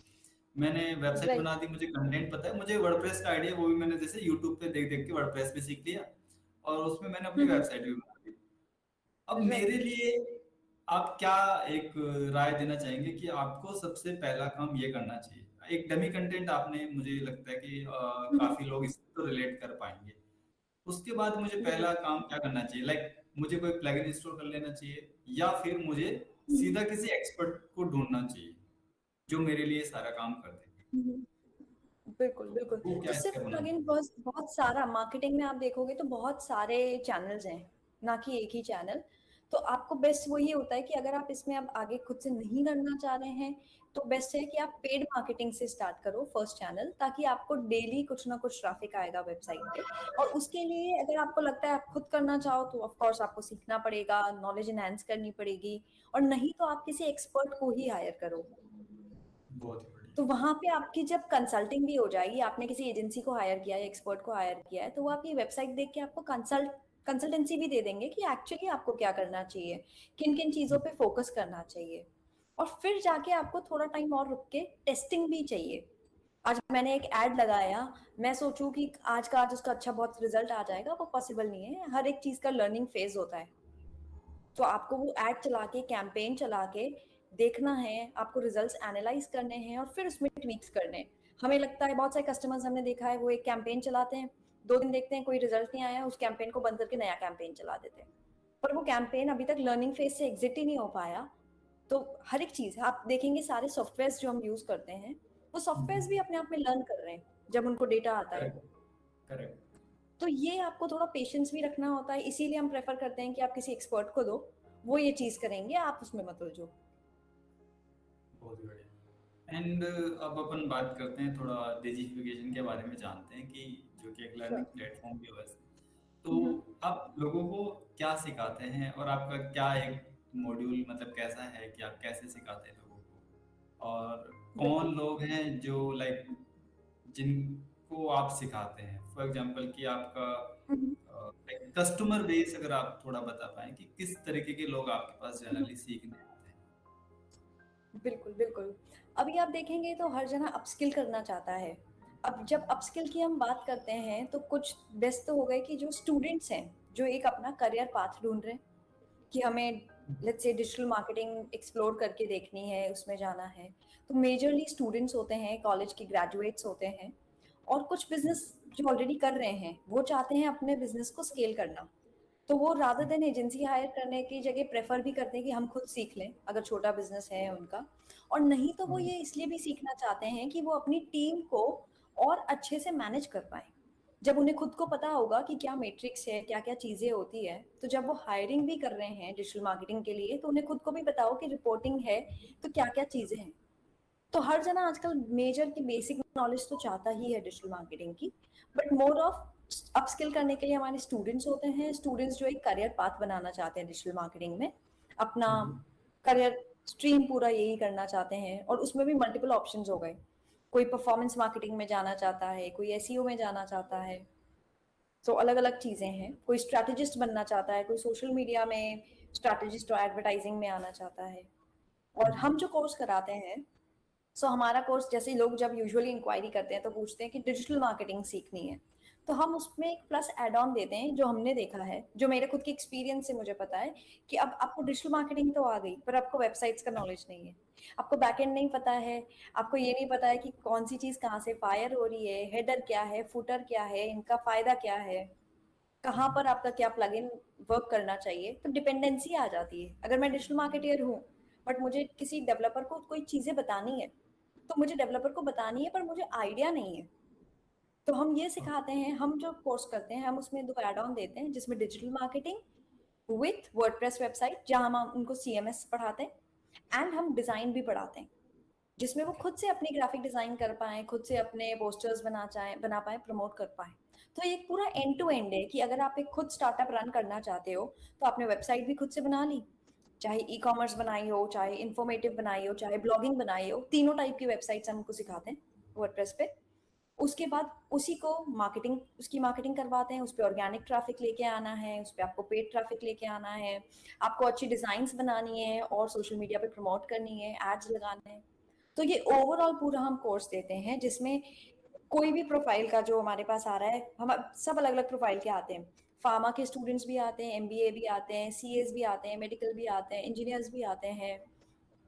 मैंने वेबसाइट राइट। बना दी, मुझे कंटेंट पता है, मुझे वर्डप्रेस का आइडिया, वो भी मैंने जैसे यूट्यूब पे देख देख के वर्डप्रेस भी सीख लिया और उसमें मैंने अपनी हुँ, हुँ। वेबसाइट भी बना दी। अब मेरे राइट। लिए आप क्या एक राय देना चाहेंगे कि आपको सबसे पहला काम ये करना चाहिए? एक डमी कंटेंट, आपने मुझे लगता है कि हुँ, हुँ। काफी लोग इससे तो रिलेट कर पाएंगे। उसके बाद मुझे बिल्कुल। पहला काम क्या करना चाहिए? लाइक मुझे कोई प्लगइन इंस्टॉल कर लेना चाहिए या फिर मुझे हुँ, हुँ। सीधा किसी एक्सपर्ट को ढूंढना चाहिए जो मेरे लिए सारा काम कर दे? हुँ, हुँ। बिल्कुल, बिल्कुल। वो तो क्या सिर्फ़ स्टेप होना प्लगइन चाहिए? बहुत बहुत सारा मार्केटिंग में आप देखोगे तो बहुत सारे चैनल्स हैं, ना कि एक ही चैनल। तो आपको बेस्ट वही होता है कि अगर आप इसमें अब आगे खुद से नहीं करना चाह रहे हैं, तो बेस्ट है कि आप पेड मार्केटिंग से स्टार्ट करो फर्स्ट चैनल, ताकि आपको डेली कुछ ना कुछ ट्रैफ़िक आएगा वेबसाइट पे। और उसके लिए अगर आपको लगता है आप खुद करना चाहो तो ऑफ़ कोर्स आपको सीखना पड़ेगा, नॉलेज एनहांस करनी पड़ेगी और नहीं तो आप किसी एक्सपर्ट को ही हायर करो। बहुत ही बढ़िया। तो वहाँ पे आपकी जब कंसल्टिंग भी हो जाएगी, आपने किसी एजेंसी को हायर किया है, एक्सपर्ट को हायर किया है, तो वो आपकी वेबसाइट देख के आपको कंसल्टेंसी भी दे देंगे कि एक्चुअली आपको क्या करना चाहिए, किन-किन चीज़ों पे फ़ोकस करना चाहिए। और फिर जाके आपको थोड़ा टाइम और रुक के टेस्टिंग भी चाहिए। आज मैंने एक एड लगाया, मैं सोचूं कि आज का आज उसका अच्छा बहुत रिजल्ट आ जाएगा, वो पॉसिबल नहीं है। हर एक चीज का लर्निंग फेज होता है। तो आपको वो एड चला के, कैंपेन चला के देखना है, आपको रिजल्ट्स एनालाइज करने हैं और फिर उसमें ट्वीक्स करने हैं। हमें लगता है, बहुत सारे कस्टमर्स हमने देखा है, वो एक कैंपेन चलाते हैं, 2 दिन देखते हैं कोई रिजल्ट नहीं आया, उस कैंपेन को बंद करके नया कैंपेन चला देते हैं। पर वो कैंपेन अभी तक लर्निंग फेज से एग्जिट ही नहीं हो पाया। तो हर एक चीज आप देखेंगे, सारे सॉफ्टवेयर जो हम यूज करते हैं, वो सॉफ्टवेयर भी अपने आप में लर्न कर रहे हैं जब उनको डेटा आता है। Correct, correct. तो ये आपको थोड़ा पेशेंस भी रखना होता है, इसीलिए हम प्रेफर करते हैं कि आप किसी एक्सपर्ट को दो, वो ये चीज करेंगे, आप उसमें मत उलझो। बहुत बढ़िया। एंड अब अपन बात करते हैं थोड़ा डिजिफिकेशन के बारे में, जानते हैं कि जो कि एक लर्निंग श्योर। प्लेटफॉर्म भी है वैसे। तो आप लोगों को क्या सिखाते हैं, और आपका क्या एक मॉड्यूल मतलब कैसा है कि आप कैसे सिखाते हैं लोगों को, और बिल्कुल। कौन लोग हैं जो लाइक जिनको आप सिखाते हैं? फॉर एग्जांपल कि आपका हम्म, कस्टमर बेस अगर आप थोड़ा बता पाएं कि किस तरीके के लोग आपके पास हम्म, जनरली सीखने आते हैं। बिल्कुल बिल्कुल। अभी आप देखेंगे तो हर जना अपस्किल करना चाहता है। अब जब अपस्किल की हम बात करते हैं तो कुछ बेस्ट तो हो गए कि जो स्टूडेंट्स हैं, जो एक अपना करियर पाथ ढूंढ रहे हैं कि हमें let's say digital marketing explore करके देखनी है, उसमें जाना है। तो मेजरली स्टूडेंट्स होते हैं, कॉलेज के ग्रेजुएट्स होते हैं, और कुछ बिजनेस जो ऑलरेडी कर रहे हैं वो चाहते हैं अपने बिजनेस को स्केल करना। तो वो रादर देन एजेंसी हायर करने की जगह प्रेफर भी करते हैं कि हम खुद सीख लें, अगर छोटा बिजनेस है उनका। और नहीं तो वो ये इसलिए भी सीखना चाहते हैं कि वो अपनी टीम को और अच्छे से मैनेज कर पाए। जब उन्हें खुद को पता होगा कि क्या मैट्रिक्स है, क्या क्या चीजें होती है, तो जब वो हायरिंग भी कर रहे हैं डिजिटल मार्केटिंग के लिए, तो उन्हें खुद को भी पता हो कि रिपोर्टिंग है तो क्या क्या चीजें हैं। तो हर जना आजकल मेजर की बेसिक नॉलेज तो चाहता ही है डिजिटल मार्केटिंग की। बट मोर ऑफ अपस्किल करने के लिए हमारे स्टूडेंट्स होते हैं, स्टूडेंट्स जो एक करियर पाथ बनाना चाहते हैं डिजिटल मार्केटिंग में, अपना करियर स्ट्रीम पूरा यही करना चाहते हैं। और उसमें भी मल्टीपल ऑप्शंस हो गए, कोई परफॉर्मेंस मार्केटिंग में जाना चाहता है, कोई एसईओ में जाना चाहता है। तो अलग अलग चीजें हैं, कोई स्ट्रैटेजिस्ट बनना चाहता है, कोई सोशल मीडिया में स्ट्रैटेजिस्ट और एडवर्टाइजिंग में आना चाहता है। और हम जो कोर्स कराते हैं, सो हमारा कोर्स, जैसे लोग जब यूजुअली इंक्वायरी करते हैं तो पूछते हैं कि डिजिटल मार्केटिंग सीखनी है, तो हम उसमें एक प्लस एड ऑन देते हैं। जो हमने देखा है, जो मेरे खुद के एक्सपीरियंस से मुझे पता है, कि अब आपको डिजिटल मार्केटिंग तो आ गई, पर आपको वेबसाइट्स का नॉलेज नहीं है, आपको बैकएंड नहीं पता है, आपको ये नहीं पता है कि कौन सी चीज कहाँ से फायर हो रही है, हेडर क्या है, फुटर क्या है, इनका फायदा क्या है, कहाँ पर आपका क्या प्लगइन वर्क करना चाहिए। तो डिपेंडेंसी आ जाती है। अगर मैं डिजिटल मार्केटर हूँ, बट मुझे किसी डेवलपर को कोई चीजें बतानी है, तो मुझे डेवलपर को बतानी है, पर मुझे आइडिया नहीं है। तो हम ये सिखाते हैं, हम जो कोर्स करते हैं, हम उसमें 2 ऐड ऑन देते हैं, जिसमें digital marketing with WordPress website, जहां हम उनको सीएमएस पढ़ाते हैं, एंड हम डिजाइन भी पढ़ाते हैं, जिसमें वो खुद से अपनी ग्राफिक डिजाइन कर पाए, खुद से अपने पोस्टर्स बना पाए, प्रमोट कर पाए। तो ये एक पूरा एंड टू एंड है कि अगर आप एक खुद स्टार्टअप रन करना चाहते हो, तो आपने वेबसाइट भी खुद से बना ली, चाहे ई कॉमर्स बनाई हो, चाहे इंफॉर्मेटिव बनाई हो, चाहे ब्लॉगिंग बनाई हो, तीनों टाइप की वेबसाइट्स हम उनको सिखाते हैं वर्डप्रेस पे। उसके बाद उसी को मार्केटिंग, उसकी मार्केटिंग करवाते हैं। उस पे ऑर्गेनिक ट्रैफिक लेके आना है, उस पे आपको पेड ट्रैफिक लेके आना है, आपको अच्छी डिजाइन्स बनानी है और सोशल मीडिया पे प्रमोट करनी है, एड्स लगाने हैं। तो ये ओवरऑल पूरा हम कोर्स देते हैं, जिसमें कोई भी प्रोफाइल का जो हमारे पास आ रहा है, हम सब अलग अलग प्रोफाइल के आते हैं। फार्मा के स्टूडेंट्स भी आते हैं, एमबीए भी आते हैं, सीएस भी आते हैं, मेडिकल भी आते हैं, इंजीनियर्स भी आते हैं,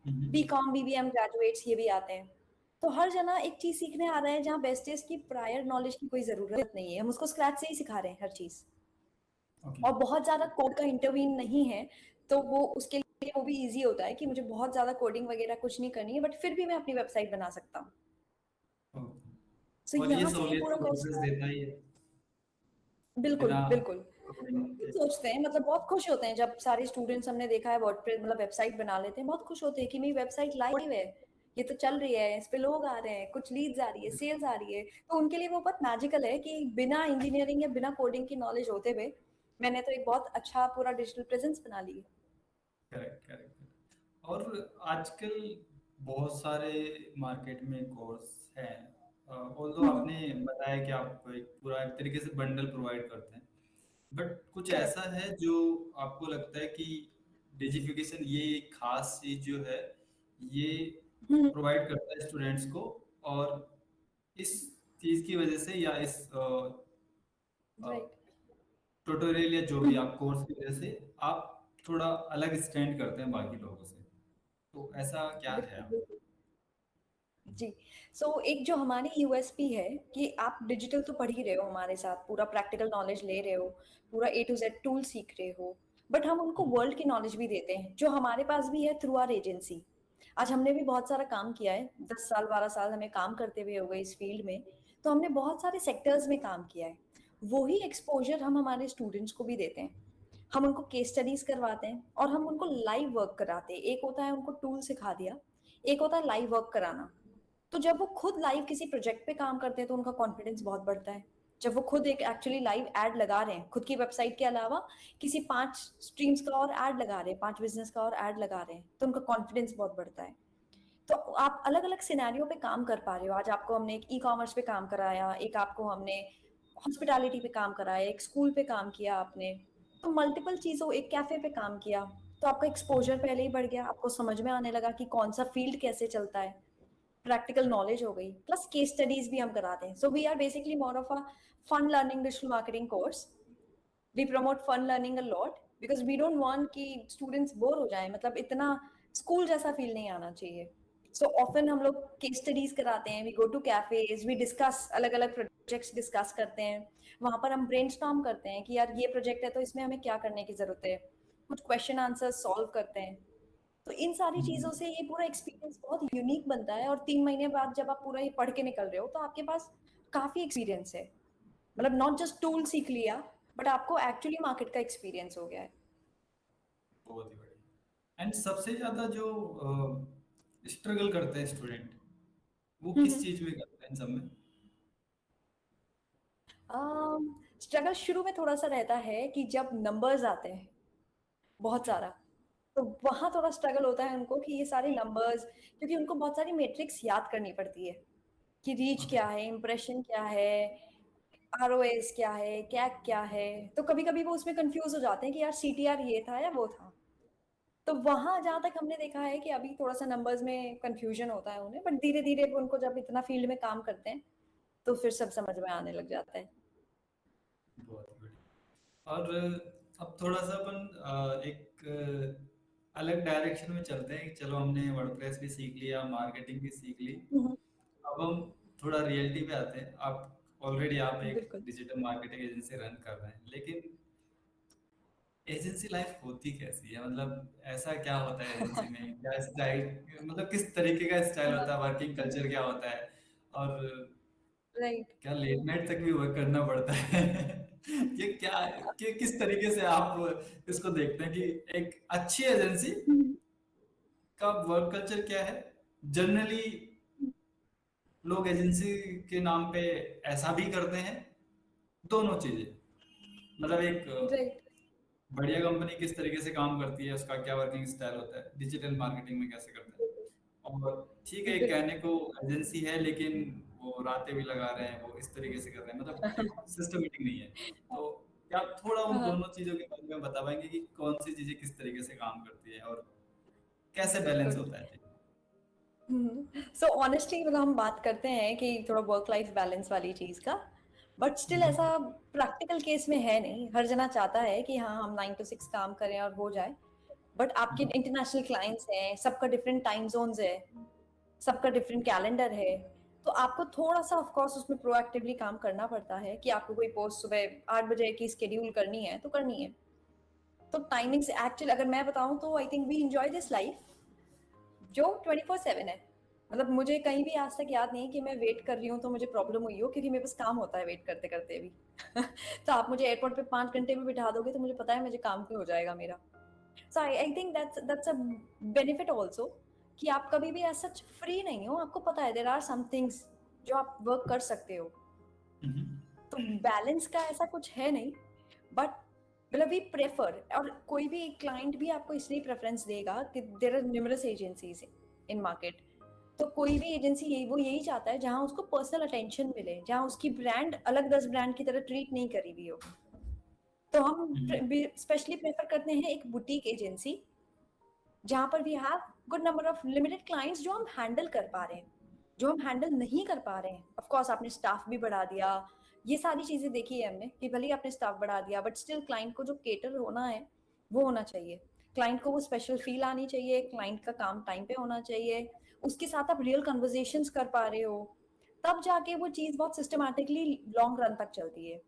बीकॉम बीबीएम ग्रेजुएट्स ये भी आते हैं। तो हर जना एक चीज सीखने आ रहा है, जहाँ बेस्टेज की प्रायर नॉलेज की कोई जरूरत नहीं है, हम उसको स्क्रैच से ही सिखा रहे हैं हर चीज। ओके। और बहुत ज्यादा कोड का इंटरवीन नहीं है, तो वो उसके लिए वो भी इजी होता है कि मुझे बहुत ज्यादा कोडिंग वगैरह कुछ नहीं करनी है, बट फिर भी मैं अपनी वेबसाइट बना सकता हूँ। सो और ये यहाँ से ये सहूलियत पूरा तो कोर्स वर्डप्रेस देता ही है बिल्कुल बिना बिल्कुल। कोडिंग के। सोचते हैं, मतलब बहुत खुश होते हैं जब सारे स्टूडेंट्स, हमने देखा है वर्डप्रेस मतलब वेबसाइट बना लेते हैं, बहुत खुश होते हैं कि मेरी वेबसाइट लाइव है, ये तो चल रही है, इस पे लोग आ रहे हैं, कुछ लीड्स आ रही है, सेल्स आ रही है। तो उनके लिए वो बहुत मैजिकल है कि बिना इंजीनियरिंग या बिना कोडिंग की नॉलेज होते हुए मैंने तो एक बहुत अच्छा पूरा डिजिटल प्रेजेंस बना ली है। Correct, correct. और आजकल बहुत सारे मार्केट में कोर्स हैं, ऑल्दो हम्म। आपने बताया कि आप एक पूरा एक तरीके से बंडल प्रोवाइड करते हैं, बट कुछ करेक्ट। ऐसा है जो आपको लगता है कि डिजिफिकेशन ये एक खास चीज जो है ये हम्म। प्रोवाइड करता है स्टूडेंट्स को। और इस चीज की वजह से या इस राइट। ट्यूटोरियल या जो भी आप कोर्स की वजह से आप थोड़ा अलग स्टैंड करते हैं बाकी लोगों से। तो ऐसा क्या है बिल्कुल आप? बिल्कुल। जी। एक जो हमारी यूएसपी है कि आप डिजिटल तो पढ़ ही रहे हो हमारे साथ, पूरा प्रैक्टिकल नॉलेज ले रहे हो, पूरा ए टू जेड टूल सीख रहे हो, बट हम उनको वर्ल्ड की नॉलेज भी देते हैं जो हमारे पास भी है थ्रू आर एजेंसी। आज हमने भी बहुत सारा काम किया है, 10 साल 12 साल हमें काम करते हुए हो गए इस फील्ड में। तो हमने बहुत सारे सेक्टर्स में काम किया है। वही एक्सपोजर हम हमारे स्टूडेंट्स को भी देते हैं। हम उनको केस स्टडीज करवाते हैं और हम उनको लाइव वर्क कराते हैं। एक होता है उनको टूल सिखा दिया, एक होता है लाइव वर्क कराना। तो जब वो खुद लाइव किसी प्रोजेक्ट पे काम करते हैं तो उनका कॉन्फिडेंस बहुत बढ़ता है। जब वो खुद एक एक्चुअली लाइव एड लगा रहे हैं खुद की वेबसाइट के अलावा, किसी 5 स्ट्रीम्स का और ऐड लगा रहे हैं, 5 बिजनेस का और ऐड लगा रहे हैं, तो उनका कॉन्फिडेंस बहुत बढ़ता है। तो आप अलग अलग सिनेरियो पे काम कर पा रहे हो। आज आपको हमने एक ई कॉमर्स पे काम कराया, एक आपको हमने हॉस्पिटैलिटी पे काम कराया, एक स्कूल पे काम किया आपने। तो मल्टीपल चीजों, एक कैफे पे काम किया। तो आपका एक्सपोजर पहले ही बढ़ गया, आपको समझ में आने लगा कि कौन सा फील्ड कैसे चलता है। प्रैक्टिकल नॉलेज हो गई, प्लस केस स्टडीज भी हम कराते हैं। So we are basically more of a fun learning digital marketing course. We promote fun learning a lot because we don't want कि स्टूडेंट्स बोर हो जाए, मतलब इतना स्कूल जैसा फील नहीं आना चाहिए। सो ऑफन हम लोग केस स्टडीज कराते हैं, we go to cafes, we discuss अलग अलग प्रोजेक्ट्स डिस्कस करते हैं। वहां पर हम ब्रेनस्टॉर्म करते हैं कि यार ये प्रोजेक्ट है तो इसमें हमें क्या करने की जरूरत है, कुछ क्वेश्चन आंसर सॉल्व करते हैं। तो इन सारी चीजों से ये पूरा एक्सपीरियंस बहुत यूनिक बनता है। और 3 महीने बाद जब आप पूरा ये पढ़ के निकल रहे हो तो आपके पास काफी एक्सपीरियंस है। मतलब नॉट जस्ट टूल सीख लिया, बट आपको एक्चुअली मार्केट का एक्सपीरियंस हो गया है। बहुत ही बढ़िया। एंड सबसे ज्यादा जो स्ट्रगल करते हैं स्टूडेंट, वो किस चीज में करते हैं इन सब में? स्ट्रगल शुरू में थोड़ा सा रहता है कि जब नंबर्स आते हैं बहुत जी। सारा, तो वहां थोड़ा स्ट्रगल होता है उनको कि ये सारे नंबर्स, क्योंकि उनको बहुत सारी मैट्रिक्स याद करनी पड़ती है कि रीच ओके। क्या है, इम्प्रेशन क्या है, आरओएस क्या है, कैक क्या है। तो कभी कभी वो उसमें कंफ्यूज हो जाते हैं कि यार सीटीआर ये था या वो था। तो वहां जहां तक हमने देखा है कि अभी थोड़ा सा नंबर्स में कंफ्यूजन होता है उन्हें, बट धीरे धीरे वो उनको जब इतना फील्ड में काम करते हैं तो फिर सब समझ में आने लग जाता है। बहुत ही बढ़िया। और अब थोड़ा सा अपन एक अलग डायरेक्शन में चलते हैं। चलो हमने वर्डप्रेस भी सीख लिया, मार्केटिंग भी सीख ली। हम्म। अब हम थोड़ा रियलिटी पे आते हैं। आप ऑलरेडी आप एक बिल्कुल। डिजिटल मार्केटिंग एजेंसी रन कर रहे हैं, लेकिन एजेंसी लाइफ होती कैसी है? मतलब ऐसा क्या होता है एजेंसी में? क्या स्टाइल, मतलब किस तरीके का स्टाइल होता है, वर्किंग कल्चर क्या होता है? और राइट। क्या लेट नाइट तक भी वर्क करना पड़ता है? ये क्या, कि किस तरीके से आप इसको देखते हैं कि एक अच्छी एजेंसी का वर्क कल्चर क्या है? जनरली लोग एजेंसी के नाम पे ऐसा भी करते हैं, दोनों चीजें। मतलब एक राइट। बढ़िया कंपनी किस तरीके से काम करती है, उसका क्या वर्किंग स्टाइल होता है, डिजिटल मार्केटिंग में कैसे करते हैं। और ठीक है, बिल्कुल। कहने को एजेंसी है, लेकिन वो रातें भी लगा रहे हैं, वो इस तरीके से कर रहे हैं, मतलब एक सिस्टमेटिक नहीं है। तो क्या आप थोड़ा उन हाँ। दोनों चीजों के बारे में बता पाएंगे कि कौन सी चीजें किस तरीके से काम करती है और कैसे बैलेंस बिल्कुल। होता है? सो ऑनेस्टली मतलब हम बात करते हैं कि थोड़ा वर्क लाइफ बैलेंस वाली चीज का, बट स्टिल हम्म। ऐसा प्रैक्टिकल केस में है नहीं। हर जना चाहता है कि हाँ हम 9 to 6 काम करें और हो जाए। बट आपके हम्म। इंटरनेशनल क्लाइंट्स हैं, सबका डिफरेंट टाइम जोन्स है, सबका डिफरेंट कैलेंडर है। तो आपको थोड़ा सा ऑफ कोर्स उसमें प्रोएक्टिवली काम करना पड़ता है कि आपको कोई पोस्ट सुबह 8 बजे की स्केड्यूल करनी है तो करनी है। तो टाइमिंग्स एक्चुअली अगर मैं बताऊं तो I think we enjoy this life जो 24/7 है। मतलब मुझे कहीं भी आज तक याद नहीं कि मैं वेट कर रही हूँ तो मुझे प्रॉब्लम हुई हो, क्योंकि मेरे पास काम होता है वेट करते करते भी। तो आप मुझे एयरपोर्ट पे 5 घंटे में बिठा दोगे तो मुझे पता है मुझे काम भी हो जाएगा मेरा। So I think that's a benefit also कि आप कभी भी ऐसा फ्री नहीं हो। आपको पता है देर आर सम थिंग्स जो आप वर्क कर सकते हो। हम्म। तो बैलेंस का ऐसा कुछ है नहीं, बट मतलब वी प्रेफर, और कोई भी क्लाइंट भी आपको इसलिए प्रेफरेंस देगा कि there are numerous agencies in market. तो कोई भी एजेंसी यही चाहता है जहां उसको पर्सनल अटेंशन मिले, जहां उसकी ब्रांड अलग 10 ब्रांड की तरह ट्रीट नहीं करी हुई हो। तो हम हम्म। स्पेशली प्रेफर करते हैं एक बुटीक एजेंसी जहां पर we have good number of limited clients जो हम हैंडल कर पा रहे हैं, जो हम हैंडल नहीं कर पा रहे हैं, ऑफ कोर्स आपने स्टाफ भी बढ़ा दिया, ये सारी चीजें देखी है हमने कि भले ही आपने स्टाफ बढ़ा दिया बट स्टिल क्लाइंट को जो केटर होना है वो होना चाहिए, क्लाइंट को वो स्पेशल फील आनी चाहिए, क्लाइंट का काम टाइम पे होना चाहिए, उसके साथ आप रियल कन्वर्जेशंस कर पा रहे हो, तब जाके वो चीज बहुत सिस्टमैटिकली लॉन्ग रन तक चलती है.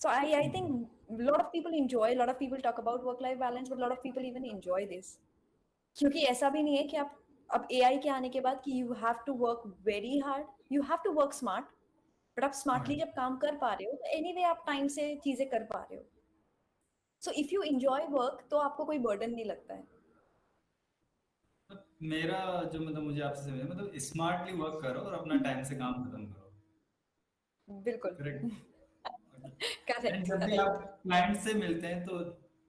So I think a lot of people enjoy, a lot of people talk about work life balance, but a lot of people even enjoy this. क्योंकि ऐसा भी नहीं है कि आप अब एआई के आने के बाद कि you have to work very hard, you have to work smart, but आप स्मार्टली जब काम कर पा रहे हो तो एनीवे आप टाइम से चीजें कर पा रहे हो. So if you enjoy work तो आपको कोई बर्डन नहीं लगता है. मेरा जो मतलब मुझे आपसे समझ मतलब स्मार्टली वर्क करो और अपना टाइम से काम खत्म करो। बिल्कुल. करेक्ट। एंड करेक्ट जब भी करेक्ट. आप क्लाइंट से मिलते हैं तो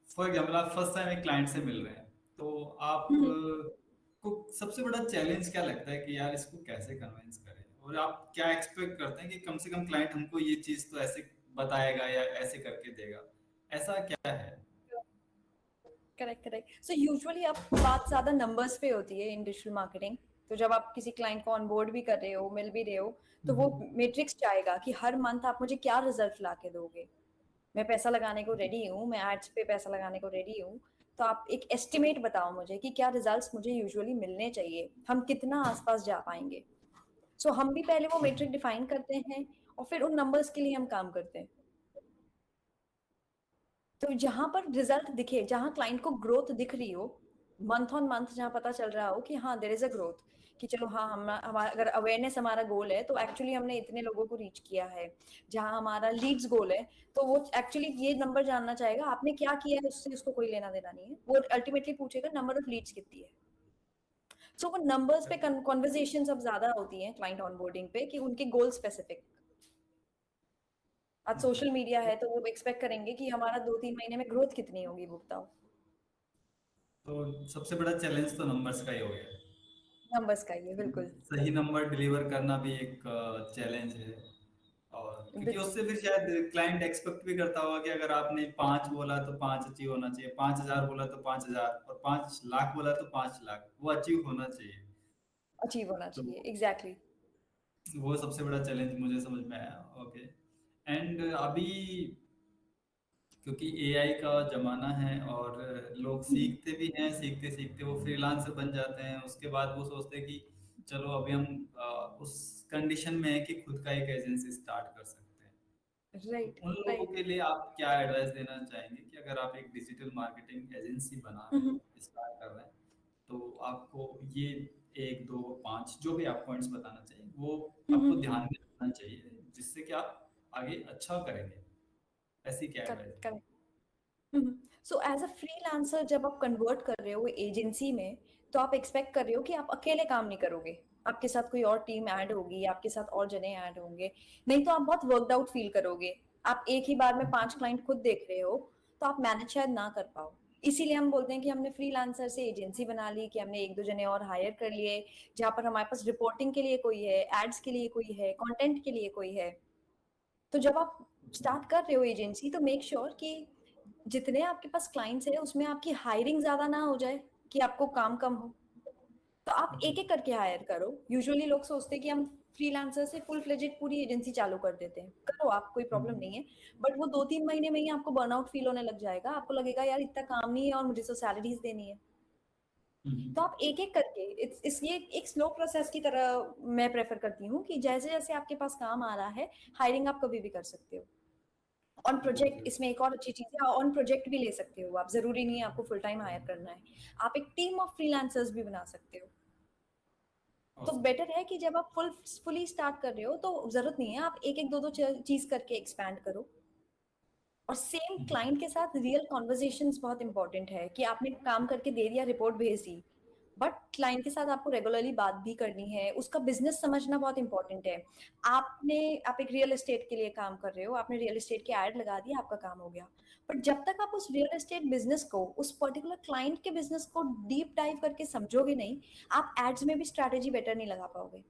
फॉर एग्जाम्पल आप फर्स्ट टाइम एक क्लाइंट से मिल रहे हैं तो आप को सबसे बड़ा चैलेंज क्या लगता है कि यार इसको कैसे कन्विंस करें, और आप क्या एक्सपेक्ट करते हैं कि कम से कम क्लाइंट हमको ये चीज तो ऐसे बताएगा या ऐसे करके देगा, ऐसा क्या है? Correct correct. सो यूजुअली अब बात ज्यादा नंबर्स पे होती है इन डिजिटल मार्केटिंग. तो जब आप किसी क्लाइंट को ऑनबोर्ड भी कर रहे हो, मिल भी रहे हो, तो वो मैट्रिक्स चाहेगा कि हर मंथ आप मुझे क्या रिजल्ट ला के दोगे. मैं पैसा लगाने को रेडी हूँ, मैं एड्स पे पैसा लगाने को रेडी हूँ, तो आप एक एस्टिमेट बताओ मुझे कि क्या रिजल्ट्स मुझे यूजुअली मिलने चाहिए, हम कितना आसपास जा पाएंगे. सो हम भी पहले वो मैट्रिक डिफाइन करते हैं और फिर उन नंबर्स के लिए हम काम करते हैं. तो जहां पर रिजल्ट दिखे, जहां क्लाइंट को ग्रोथ दिख रही हो मंथ ऑन मंथ, जहां पता चल रहा हो कि हाँ देयर इज अ ग्रोथ, कि चलो हाँ हमारा अगर अवेयरनेस हमारा गोल है तो एक्चुअली हमने इतने लोगों को रीच किया है. जहां हमारा लीड्स गोल है तो वो एक्चुअली ये नंबर जानना चाहेगा आपने क्या किया है, उससे उसको कोई लेना देना नहीं है, वो अल्टीमेटली पूछेगा नंबर ऑफ लीड्स कितनी है. सो वो नंबर्स पे कॉन्वर्जेशन अब ज्यादा होती हैं क्लाइंट ऑनबोर्डिंग पे कि उनके गोल स्पेसिफिक. आज ओके। सोशल मीडिया है तो वो एक्सपेक्ट करेंगे कि हमारा 2-3 महीने में ग्रोथ कितनी होगी, वो बताओ. तो सबसे बड़ा चैलेंज तो नंबर्स का ही हो गया। नंबर्स का ही है बिल्कुल. सही नंबर डिलीवर करना भी एक चैलेंज है, और क्योंकि बिल्कुल. उससे फिर शायद क्लाइंट एक्सपेक्ट भी करता होगा कि अगर आपने 5 बोला तो 5 अचीव होना चाहिए, 5,000 बोला तो 5,000, और 5 लाख बोला तो 5 लाख वो अचीव होना चाहिए। अचीव होना तो चाहिए एग्जैक्टली. वो सबसे बड़ा चैलेंज मुझे समझ में आया। ओके। एंड अभी क्योंकि एआई का ज़माना है और लोग सीखते भी हैं, सीखते सीखते वो फ्रीलांसर बन जाते हैं, उसके बाद वो सोचते हैं कि चलो अभी हम उस कंडीशन में है कि खुद का एक एजेंसी स्टार्ट कर सकते हैं। तो राइट उन लोगों राइट. के लिए आप क्या एडवाइस देना चाहेंगे कि अगर आप एक डिजिटल मार्केटिंग एजेंसी बना रहे हैं, स्टार्ट कर रहे हैं, तो आपको ये 1 2 5 जो भी आप पॉइंट्स बताना चाहिए वो आपको ध्यान में रखना चाहिए जिससे कि आप आगे अच्छा करेंगे, ऐसी क्या एडवाइस करेक्ट है? Correct. So as a freelancer जब आप कन्वर्ट कर रहे हो एजेंसी में, तो आप एक्सपेक्ट कर रहे हो कि आप अकेले काम नहीं करोगे, आपके साथ कोई और टीम ऐड होगी, आपके साथ और जने ऐड होंगे, नहीं तो आप बहुत वर्कड आउट फील करोगे. आप एक ही बार में 5 क्लाइंट खुद देख रहे हो तो आप मैनेज शायद ना कर पाओ. इसीलिए हम बोलते हैं कि हमने फ्रीलांसर से एजेंसी बना ली, कि हमने 1-2 जने और हायर कर लिए, जहाँ पर हमारे पास रिपोर्टिंग के लिए कोई है, एड्स के लिए कोई है, कंटेंट के लिए कोई है. तो जब आप स्टार्ट कर रहे हो एजेंसी तो मेक श्योर कि जितने आपके पास क्लाइंट्स है उसमें आपकी हायरिंग ज्यादा ना हो जाए कि आपको काम कम हो. तो आप जी। एक एक करके हायर करो. यूजुअली लोग सोचते हैं कि हम फ्रीलांसर से फुल फ्लेजेड पूरी एजेंसी चालू कर देते हैं, करो आप, कोई प्रॉब्लम नहीं है. बट वो 2-3 महीने में ही आपको बर्नआउट फील होने लग जाएगा, आपको लगेगा यार इतना काम नहीं है और मुझे तो सैलरीज देनी है. तो आप एक एक करके इस ये एक स्लो प्रोसेस की तरह मैं प्रेफर करती हूँ कि जैसे जैसे आपके पास काम आ रहा है हायरिंग आप कभी भी कर सकते हो. On project, okay. इसमें एक और अच्छी चीज है, ऑन प्रोजेक्ट भी ले सकते हो आप, जरूरी नहीं है आपको फुल टाइम हायर करना है, आप एक टीम ऑफ फ्रीलांसर्स भी बना सकते हो. तो ऑसम। बेटर है कि जब आप फुली स्टार्ट कर रहे हो तो जरूरत नहीं है आप एक एक दो दो चीज करके एक्सपैंड करो. और सेम क्लाइंट के साथ रियल कॉन्वर्जेशंस बहुत इंपॉर्टेंट है कि आपने काम करके दे दिया, रिपोर्ट भेज दी, बट क्लाइंट के साथ आपको रेगुलरली बात भी करनी है, उसका बिजनेस समझना बहुत इंपॉर्टेंट है. आप एक रियल एस्टेट के लिए काम कर रहे हो, आपने रियल एस्टेट के ऐड लगा दिया, आपका काम हो गया. बट जब तक आप उस रियल एस्टेट बिजनेस को, उस पर्टिकुलर क्लाइंट के बिजनेस को डीप डाइव करके समझोगे नहीं, आप एड्स में भी स्ट्रैटेजी बेटर नहीं लगा पाओगे.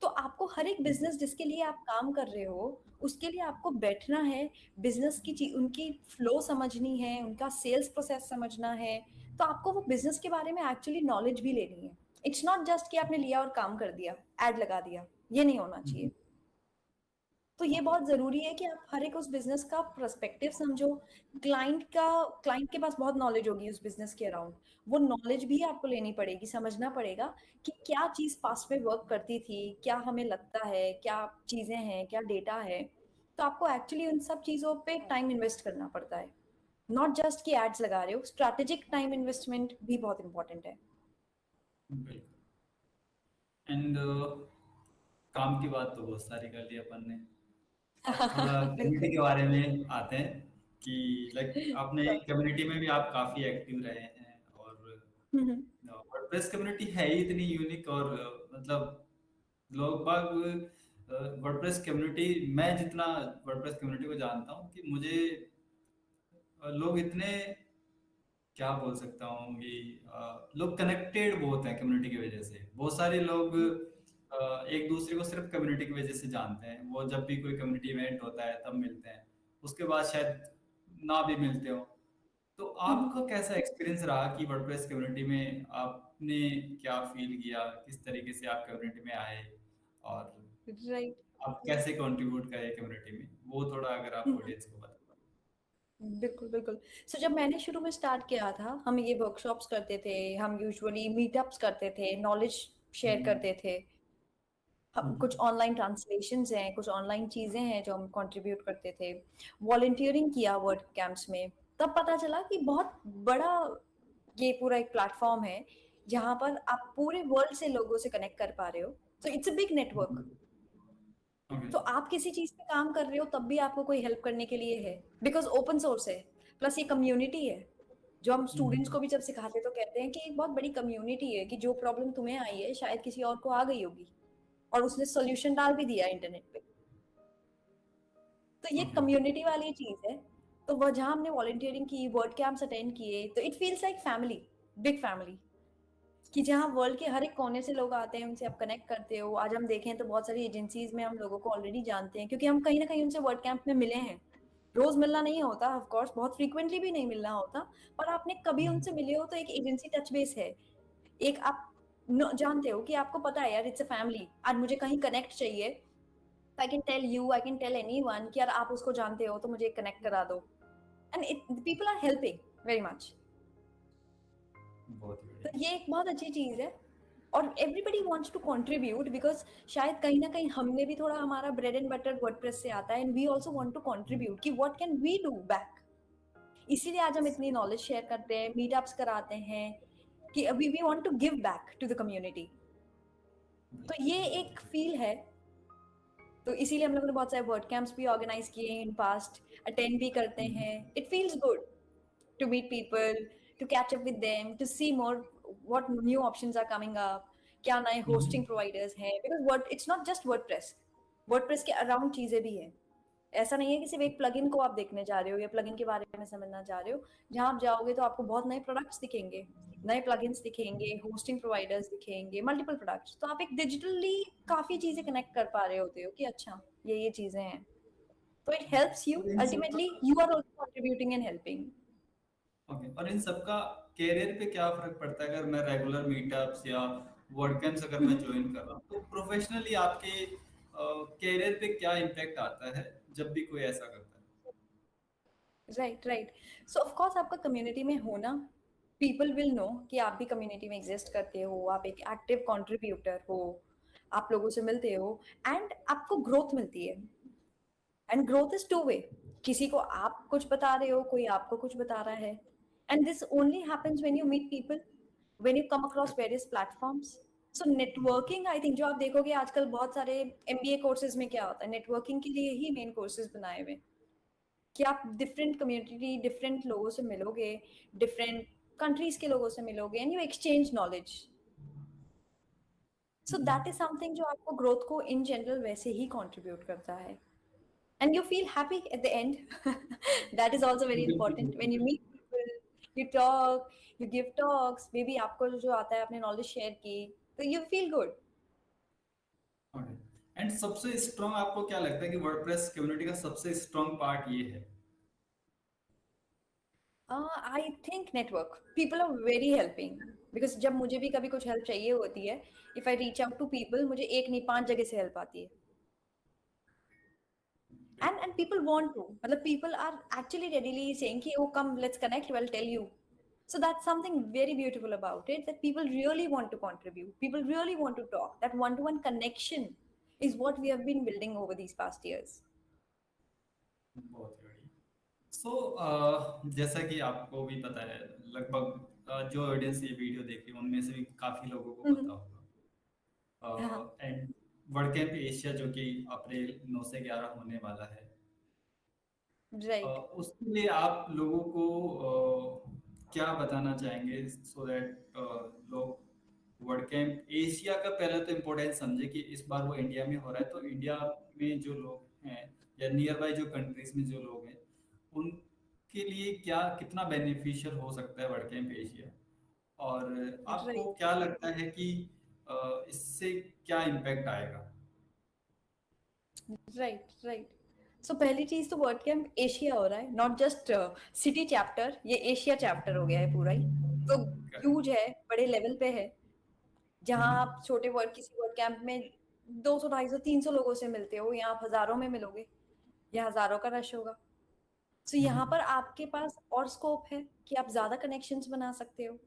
तो आपको हर एक बिजनेस जिसके लिए आप काम कर रहे हो उसके लिए आपको बैठना है, बिजनेस की उनकी फ्लो समझनी है, उनका सेल्स प्रोसेस समझना है, तो आपको वो बिजनेस के बारे में एक्चुअली नॉलेज भी लेनी है। इट्स नॉट जस्ट कि आपने लिया और काम कर दिया, एड लगा दिया, ये नहीं होना चाहिए। तो ये ओके। बहुत ज़रूरी है कि आप हर एक उस बिज़नेस का पर्सपेक्टिव समझो। क्लाइंट के पास बहुत नॉलेज होगी उस बिज़नेस के अराउंड। वो नॉलेज भी आपको लेनी पड़ेगी, समझना पड़ेगा कि क्या चीज़ पास्ट में वर्क करती थी, क्या हमें लगता है, क्या चीज़ें हैं, क्या डेटा है। तो आपको एक्चुअली उन सब चीज़ों पे टाइम इन्वेस्ट करना पड़ता है। नॉट जस्ट कि एड्स लगा रहे हो, स्ट्रैटेजिक टाइम इन्वेस्टमेंट भी बहुत इम्पोर्टेंट है। बिल्कुल। एंड काम की बात तो बहुत सारी कर ली अपन ने। अब थोड़ा कम्युनिटी बिल्कुल। के बारे में आते हैं कि लाइक आपने कम्युनिटी में भी आप काफ़ी एक्टिव रहे हैं, और हुँ, हुँ। वर्डप्रेस कम्युनिटी है ही इतनी यूनिक, और मतलब लोग बाग वर्डप्रेस कम्युनिटी, मैं जितना वर्डप्रेस कम्युनिटी को जानता हूँ कि मुझे लोग इतने, क्या बोल सकता हूँ कि लोग कनेक्टेड बहुत हैं कम्युनिटी की वजह से। बहुत सारे लोग एक दूसरे को सिर्फ कम्युनिटी की वजह से जानते हैं, वो जब भी कोई कम्युनिटी इवेंट होता है तब मिलते हैं, उसके बाद शायद ना भी मिलते हो। तो हुँ, हुँ। आपका कैसा एक्सपीरियंस रहा कि वर्डप्रेस कम्युनिटी में आपने क्या फील किया, किस तरीके से आप कम्युनिटी में आए, और राइट। आप कैसे कंट्रीब्यूट करे कम्युनिटी में, वो थोड़ा अगर आप हुँ। ऑडियंस को बता। बिल्कुल, बिल्कुल। सो जब मैंने शुरू में स्टार्ट किया था, हम ये वर्कशॉप्स करते थे, हम यूजुअली मीटअप्स करते थे, नॉलेज शेयर हम्म, करते थे। हम हम्म, कुछ ऑनलाइन ट्रांसलेशंस हैं, कुछ ऑनलाइन चीज़ें हैं जो हम कंट्रीब्यूट करते थे। वॉलंटियरिंग किया वर्क कैंप्स में, तब पता चला कि बहुत बड़ा ये पूरा एक प्लेटफ़ॉर्म है, जहाँ पर आप पूरे वर्ल्ड से लोगों से कनेक्ट कर पा रहे हो। So it's a big network. Okay. तो आप किसी चीज़ पे काम कर रहे हो तब भी आपको कोई हेल्प करने के लिए है, बिकॉज़ ओपन सोर्स है, प्लस ये कम्युनिटी है। जो हम स्टूडेंट्स को भी जब सिखाते हैं तो कहते हैं कि एक बहुत बड़ी कम्युनिटी है, कि जो प्रॉब्लम तुम्हें आई है शायद किसी और को आ गई होगी, और उसने सॉल्यूशन डाल भी दिया इंटरनेट पे। तो ये ओके। कम्युनिटी वाली चीज़ है। तो वो जहाँ हमने वॉलंटियरिंग की, वर्ड कैंप्स अटेंड किए, तो it feels like family, big family. कि जहाँ वर्ल्ड के हर एक कोने से लोग आते हैं, उनसे आप कनेक्ट करते हो। आज हम देखें तो बहुत सारी एजेंसीज में हम लोगों को ऑलरेडी जानते हैं, क्योंकि हम कहीं ना कहीं उनसे वर्ड कैंप में मिले हैं। रोज मिलना नहीं होता, ऑफ कोर्स बहुत फ्रीक्वेंटली भी नहीं मिलना होता, पर आपने कभी उनसे मिले हो तो एक एजेंसी टच बेस है। एक आप जानते हो कि आपको पता है यार, इट्स अ फैमिली। आज मुझे कहीं कनेक्ट चाहिए, I can tell you, I can tell anyone कि यार आप उसको जानते हो तो मुझे कनेक्ट करा दो। And it people are helping very much. बहुत ही तो बढ़िया। ये एक बहुत अच्छी चीज़ है। और everybody wants to contribute, because शायद कहीं ना कहीं हमने भी थोड़ा, हमारा ब्रेड एंड बटर वर्डप्रेस से आता है, and we also want to contribute कि what can we do back. इसीलिए आज हम इतनी नॉलेज शेयर करते हैं, मीटअप्स कराते हैं, कि अभी we want to give back to the community. तो बिल्कुल, ये एक फील है। तो इसीलिए हम लोगों ने बहुत सारे वर्ड कैंप्स भी ऑर्गेनाइज किए हैं इन पास्ट, अटेंड भी करते हैं। It feels good to meet people, to catch up with them, to see more what new options are coming up, क्या नए hosting providers हैं, because word it's not just WordPress, WordPress के around चीजें भी हैं। ऐसा नहीं है कि सिर्फ एक प्लगइन को आप देखने जा रहे हो या प्लगइन के बारे में समझना चाह रहे हो। जहाँ आप जाओगे तो आपको बहुत नए प्रोडक्ट्स दिखेंगे, नए प्लगइन्स दिखेंगे, होस्टिंग प्रोवाइडर्स दिखेंगे, मल्टीपल प्रोडक्ट्स। तो आप एक डिजिटली काफी चीजें कनेक्ट कर पा रहे होते हो कि अच्छा ये चीजें हैं। तो इट हेल्प्स यू, और इन सबका ultimately you are also contributing and helping. Okay, और इन सबका कैरियर पे क्या फर्क पड़ता है? अगर मैं रेगुलर मीटअप्स या वर्ड कैंप्स अगर मैं ज्वाइन कर रहा हूँ, तो प्रोफेशनली आपके कैरियर पे क्या इम्पैक्ट आता है जब भी कोई ऐसा करता है? Right, right. So of course आपका कम्युनिटी में होना, पीपल विल नो कि आप भी कम्युनिटी में एग्जिस्ट करते हो, आप एक एक्टिव कंट्रीब्यूटर हो, आप लोगों से मिलते हो, एंड आपको ग्रोथ मिलती है। And growth is two way, किसी को आप कुछ बता रहे हो, कोई आपको कुछ बता रहा है। And this only happens when you meet people, when you come across various platforms. So networking, I think जो आप देखोगे आजकल बहुत सारे एमबीए कोर्सेज में क्या होता है, नेटवर्किंग के लिए ही मेन कोर्सेज बनाए हुए हैं, कि आप डिफरेंट कम्युनिटी, डिफरेंट लोगों से मिलोगे, डिफरेंट कंट्रीज के लोगों से मिलोगे, and you exchange knowledge. So that is something जो आपको ग्रोथ को इन जनरल वैसे ही कंट्रीब्यूट करता है, and you feel happy at the end. That is also very बिल्कुल, इंपॉर्टेंट, बिल्कुल, when you meet people, you talk, you give talks, maybe आपको जो आता है आपने नॉलेज शेयर की, तो you feel good. Okay. And सबसे स्ट्रॉन्ग आपको क्या लगता है कि वर्डप्रेस कम्युनिटी का सबसे स्ट्रॉन्ग पार्ट ये है? I think network people are very helping, because जब मुझे भी कभी कुछ हेल्प चाहिए होती है, if I reach out to people, मुझे एक नहीं 5 जगह से हेल्प आती है। And people want to, मतलब people are actually readily saying कि oh come let's connect, I'll tell you. So that's something very beautiful about it, that people really want to contribute, people really want to talk. That one to one connection is what we have been building over these past years. बहुत ही बढ़िया। सो जैसा कि आपको भी पता है, लगभग जो ऑडियंस ये वीडियो देख रही है उनमें से भी काफी लोगों को Mhm. पता होगा। हाँ, एंड वर्ल्ड कैंप एशिया जो कि अप्रैल 9 से 11 होने वाला है, right. उसके लिए आप लोगों को क्या बताना चाहेंगे सो दैट लोग वर्ल्ड कैंप एशिया का पहले तो इम्पोर्टेंस समझे कि इस बार वो इंडिया में हो रहा है, तो इंडिया में जो लोग हैं या नियर बाय जो कंट्रीज में जो लोग हैं उनके लिए क्या कितना बेनिफिशियल हो सकता है वर्ल्ड कैंप एशिया, और आपको Right. क्या लगता है कि इससे क्या इम्पैक्ट आएगा? Right, right. सो पहली चीज तो वर्ड कैंप एशिया हो रहा है, नॉट जस्ट सिटी चैप्टर, ये एशिया चैप्टर हो गया है पूरा ही। तो ह्यूज है, बड़े लेवल पे है। जहाँ आप छोटे वर्ड किसी वर्ड कैंप में 200 250 300 लोगों से मिलते हो, यहाँ आप हजारों में मिलोगे, यहाँ हजारों का रश होगा। तो यहाँ पर आपके पास और स्कोप है कि आप ज्यादा कनेक्शंस बना सकते हो।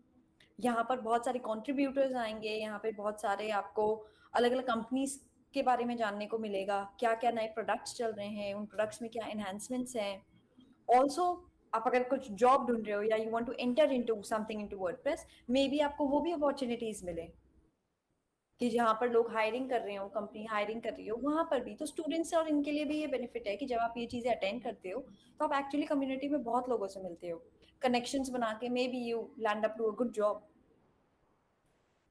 यहाँ पर बहुत सारे कंट्रीब्यूटर्स आएंगे, यहाँ पे बहुत सारे आपको अलग अलग कंपनीज के बारे में जानने को मिलेगा, क्या क्या नए प्रोडक्ट्स चल रहे हैं, उन प्रोडक्ट्स में क्या एनहांसमेंट्स हैं। ऑल्सो आप अगर कुछ जॉब ढूंढ रहे हो या you want to enter into something into WordPress, maybe आपको वो भी अपॉर्चुनिटीज मिले कि जहाँ पर लोग हायरिंग कर रहे हो, कंपनी हायरिंग कर रही हो, वहां पर भी। तो स्टूडेंट्स और इनके लिए भी ये बेनिफिट है कि जब आप ये चीजें अटेंड करते हो तो आप एक्चुअली कम्युनिटी में बहुत लोगों से मिलते हो, कनेक्शंस बना के maybe you land up to a good job.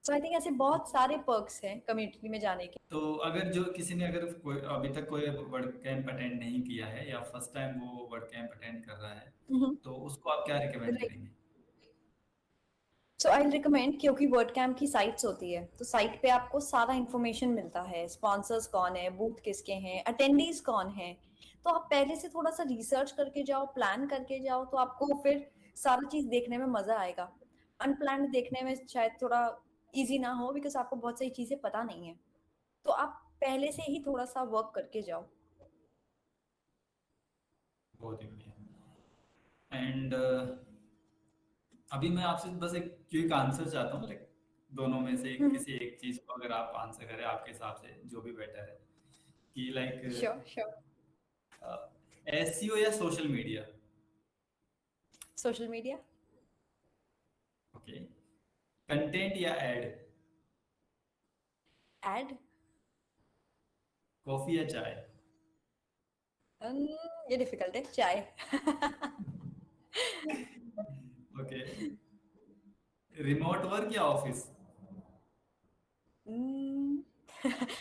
So I think ऐसे बहुत सारे पर्क्स हैं कम्युनिटी में जाने के। तो अगर जो किसी ने अगर कोई अभी तक कोई वर्ड कैंप अटेंड नहीं किया है या फर्स्ट टाइम वो वर्ड कैंप अटेंड कर रहा है, तो उसको आप क्या रिकमेंड राइट। करेंगे? सो आई रिकमेंड, क्योंकि वर्ड कैंप की साइट्स होती है, तो साइट पे आपको सारा इन्फॉर्मेशन मिलता है, स्पॉन्सर्स कौन है, बूथ किसके हैं, अटेंडीज कौन है। तो आप पहले से थोड़ा सा रिसर्च करके जाओ, प्लान करके जाओ, तो आपको फिर सारा चीज देखने में मजा आएगा। अनप्लान्ड देखने में शायद थोड़ा इजी ना हो, बिकॉज आपको बहुत सारी चीजें पता नहीं है। तो आप पहले से ही थोड़ा सा वर्क करके जाओ। बहुत ही बढ़िया। एंड अभी मैं आपसे बस एक क्विक आंसर चाहता हूँ, लाइक दोनों में से किसी एक चीज को अगर आप आंसर करें आपके हिसाब से जो भी बेटर है, कि श्योर, लाइक श्योर। एसईओ या social media? Social media. Okay. Content या एड? एड। कॉफी या चाय? ये डिफिकल्ट है, चाय। ओके। रिमोट वर्क या ऑफिस?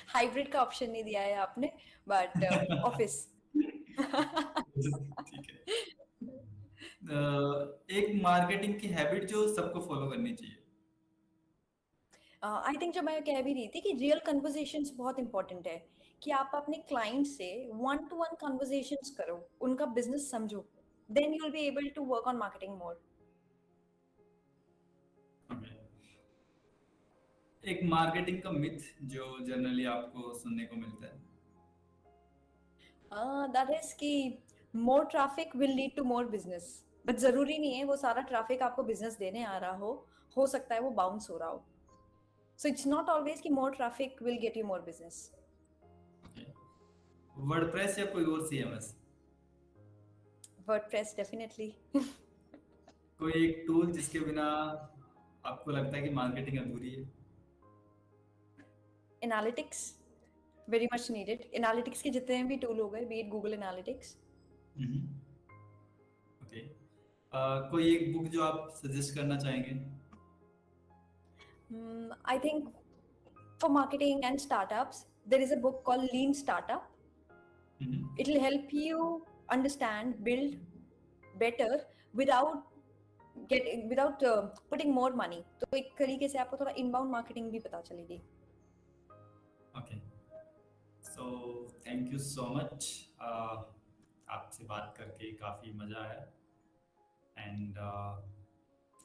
हाइब्रिड का ऑप्शन नहीं दिया है आपने, बट ऑफिस। ठीक है। एक मार्केटिंग की हैबिट जो सबको फॉलो करनी चाहिए? आई थिंक जो मैं कह भी रही थी कि रियल कन्वर्सेशंस बहुत इंपॉर्टेंट है, कि आप अपने क्लाइंट से वन टू वन कन्वर्सेशंस करो, उनका बिजनेस समझो, then you will be able to work on marketing more. Okay. एक मार्केटिंग का मिथ जो जनरली आपको सुनने को मिलता है? दैट इज कि more traffic will lead to more business. But जरूरी नहीं है वो सारा ट्रैफिक आपको बिजनेस देने आ रहा हो सकता है वो बाउंस हो रहा हो। सो इट्स नॉट ऑलवेज कि more traffic will get you more business. Okay. WordPress या कोई और सीएमएस? WordPress definitely. कोई एक टूल जिसके बिना आपको लगता है कि मार्केटिंग अधूरी है? Analytics, very much needed. Analytics के जितने भी टूल हो गए, B it Google analytics. Okay. कोई एक बुक जो आप सजेस्ट करना चाहेंगे? I think for marketing and startups, there is a book called Lean Startup. It will help you understand, build better without putting more money. तो एक तरीके से आपको थोड़ा inbound marketing भी पता चलेगी। Okay. So thank you so much. आपसे बात करके काफ़ी मज़ा आया। एंड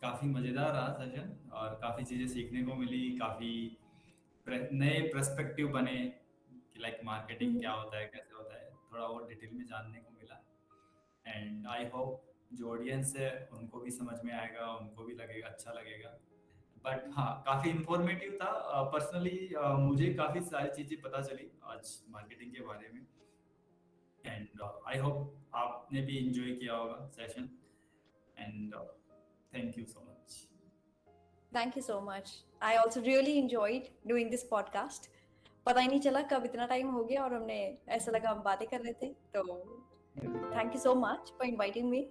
काफ़ी मज़ेदार रहा सेशन और काफ़ी चीज़ें सीखने को मिली, काफ़ी नए पर्सपेक्टिव बने कि लाइक मार्केटिंग क्या होता है, कैसे होता है, थोड़ा और डिटेल में जानने को मिला। एंड आई होप जो ऑडियंस है उनको भी समझ में आएगा, उनको भी लगेगा, अच्छा लगेगा। बट हाँ, काफ़ी इंफॉर्मेटिव था। पर्सनली मुझे काफ़ी सारी चीज़ें पता चली आज मार्केटिंग के बारे में। एंड आई होप आपने भी इंजॉय किया होगा session. And thank you so much. Thank you so much. I also really enjoyed doing this podcast. पता ही नहीं चला कब इतना टाइम हो गया और हमने ऐसा लगा हम बातें कर रहे थे। तो thank you so much for inviting me.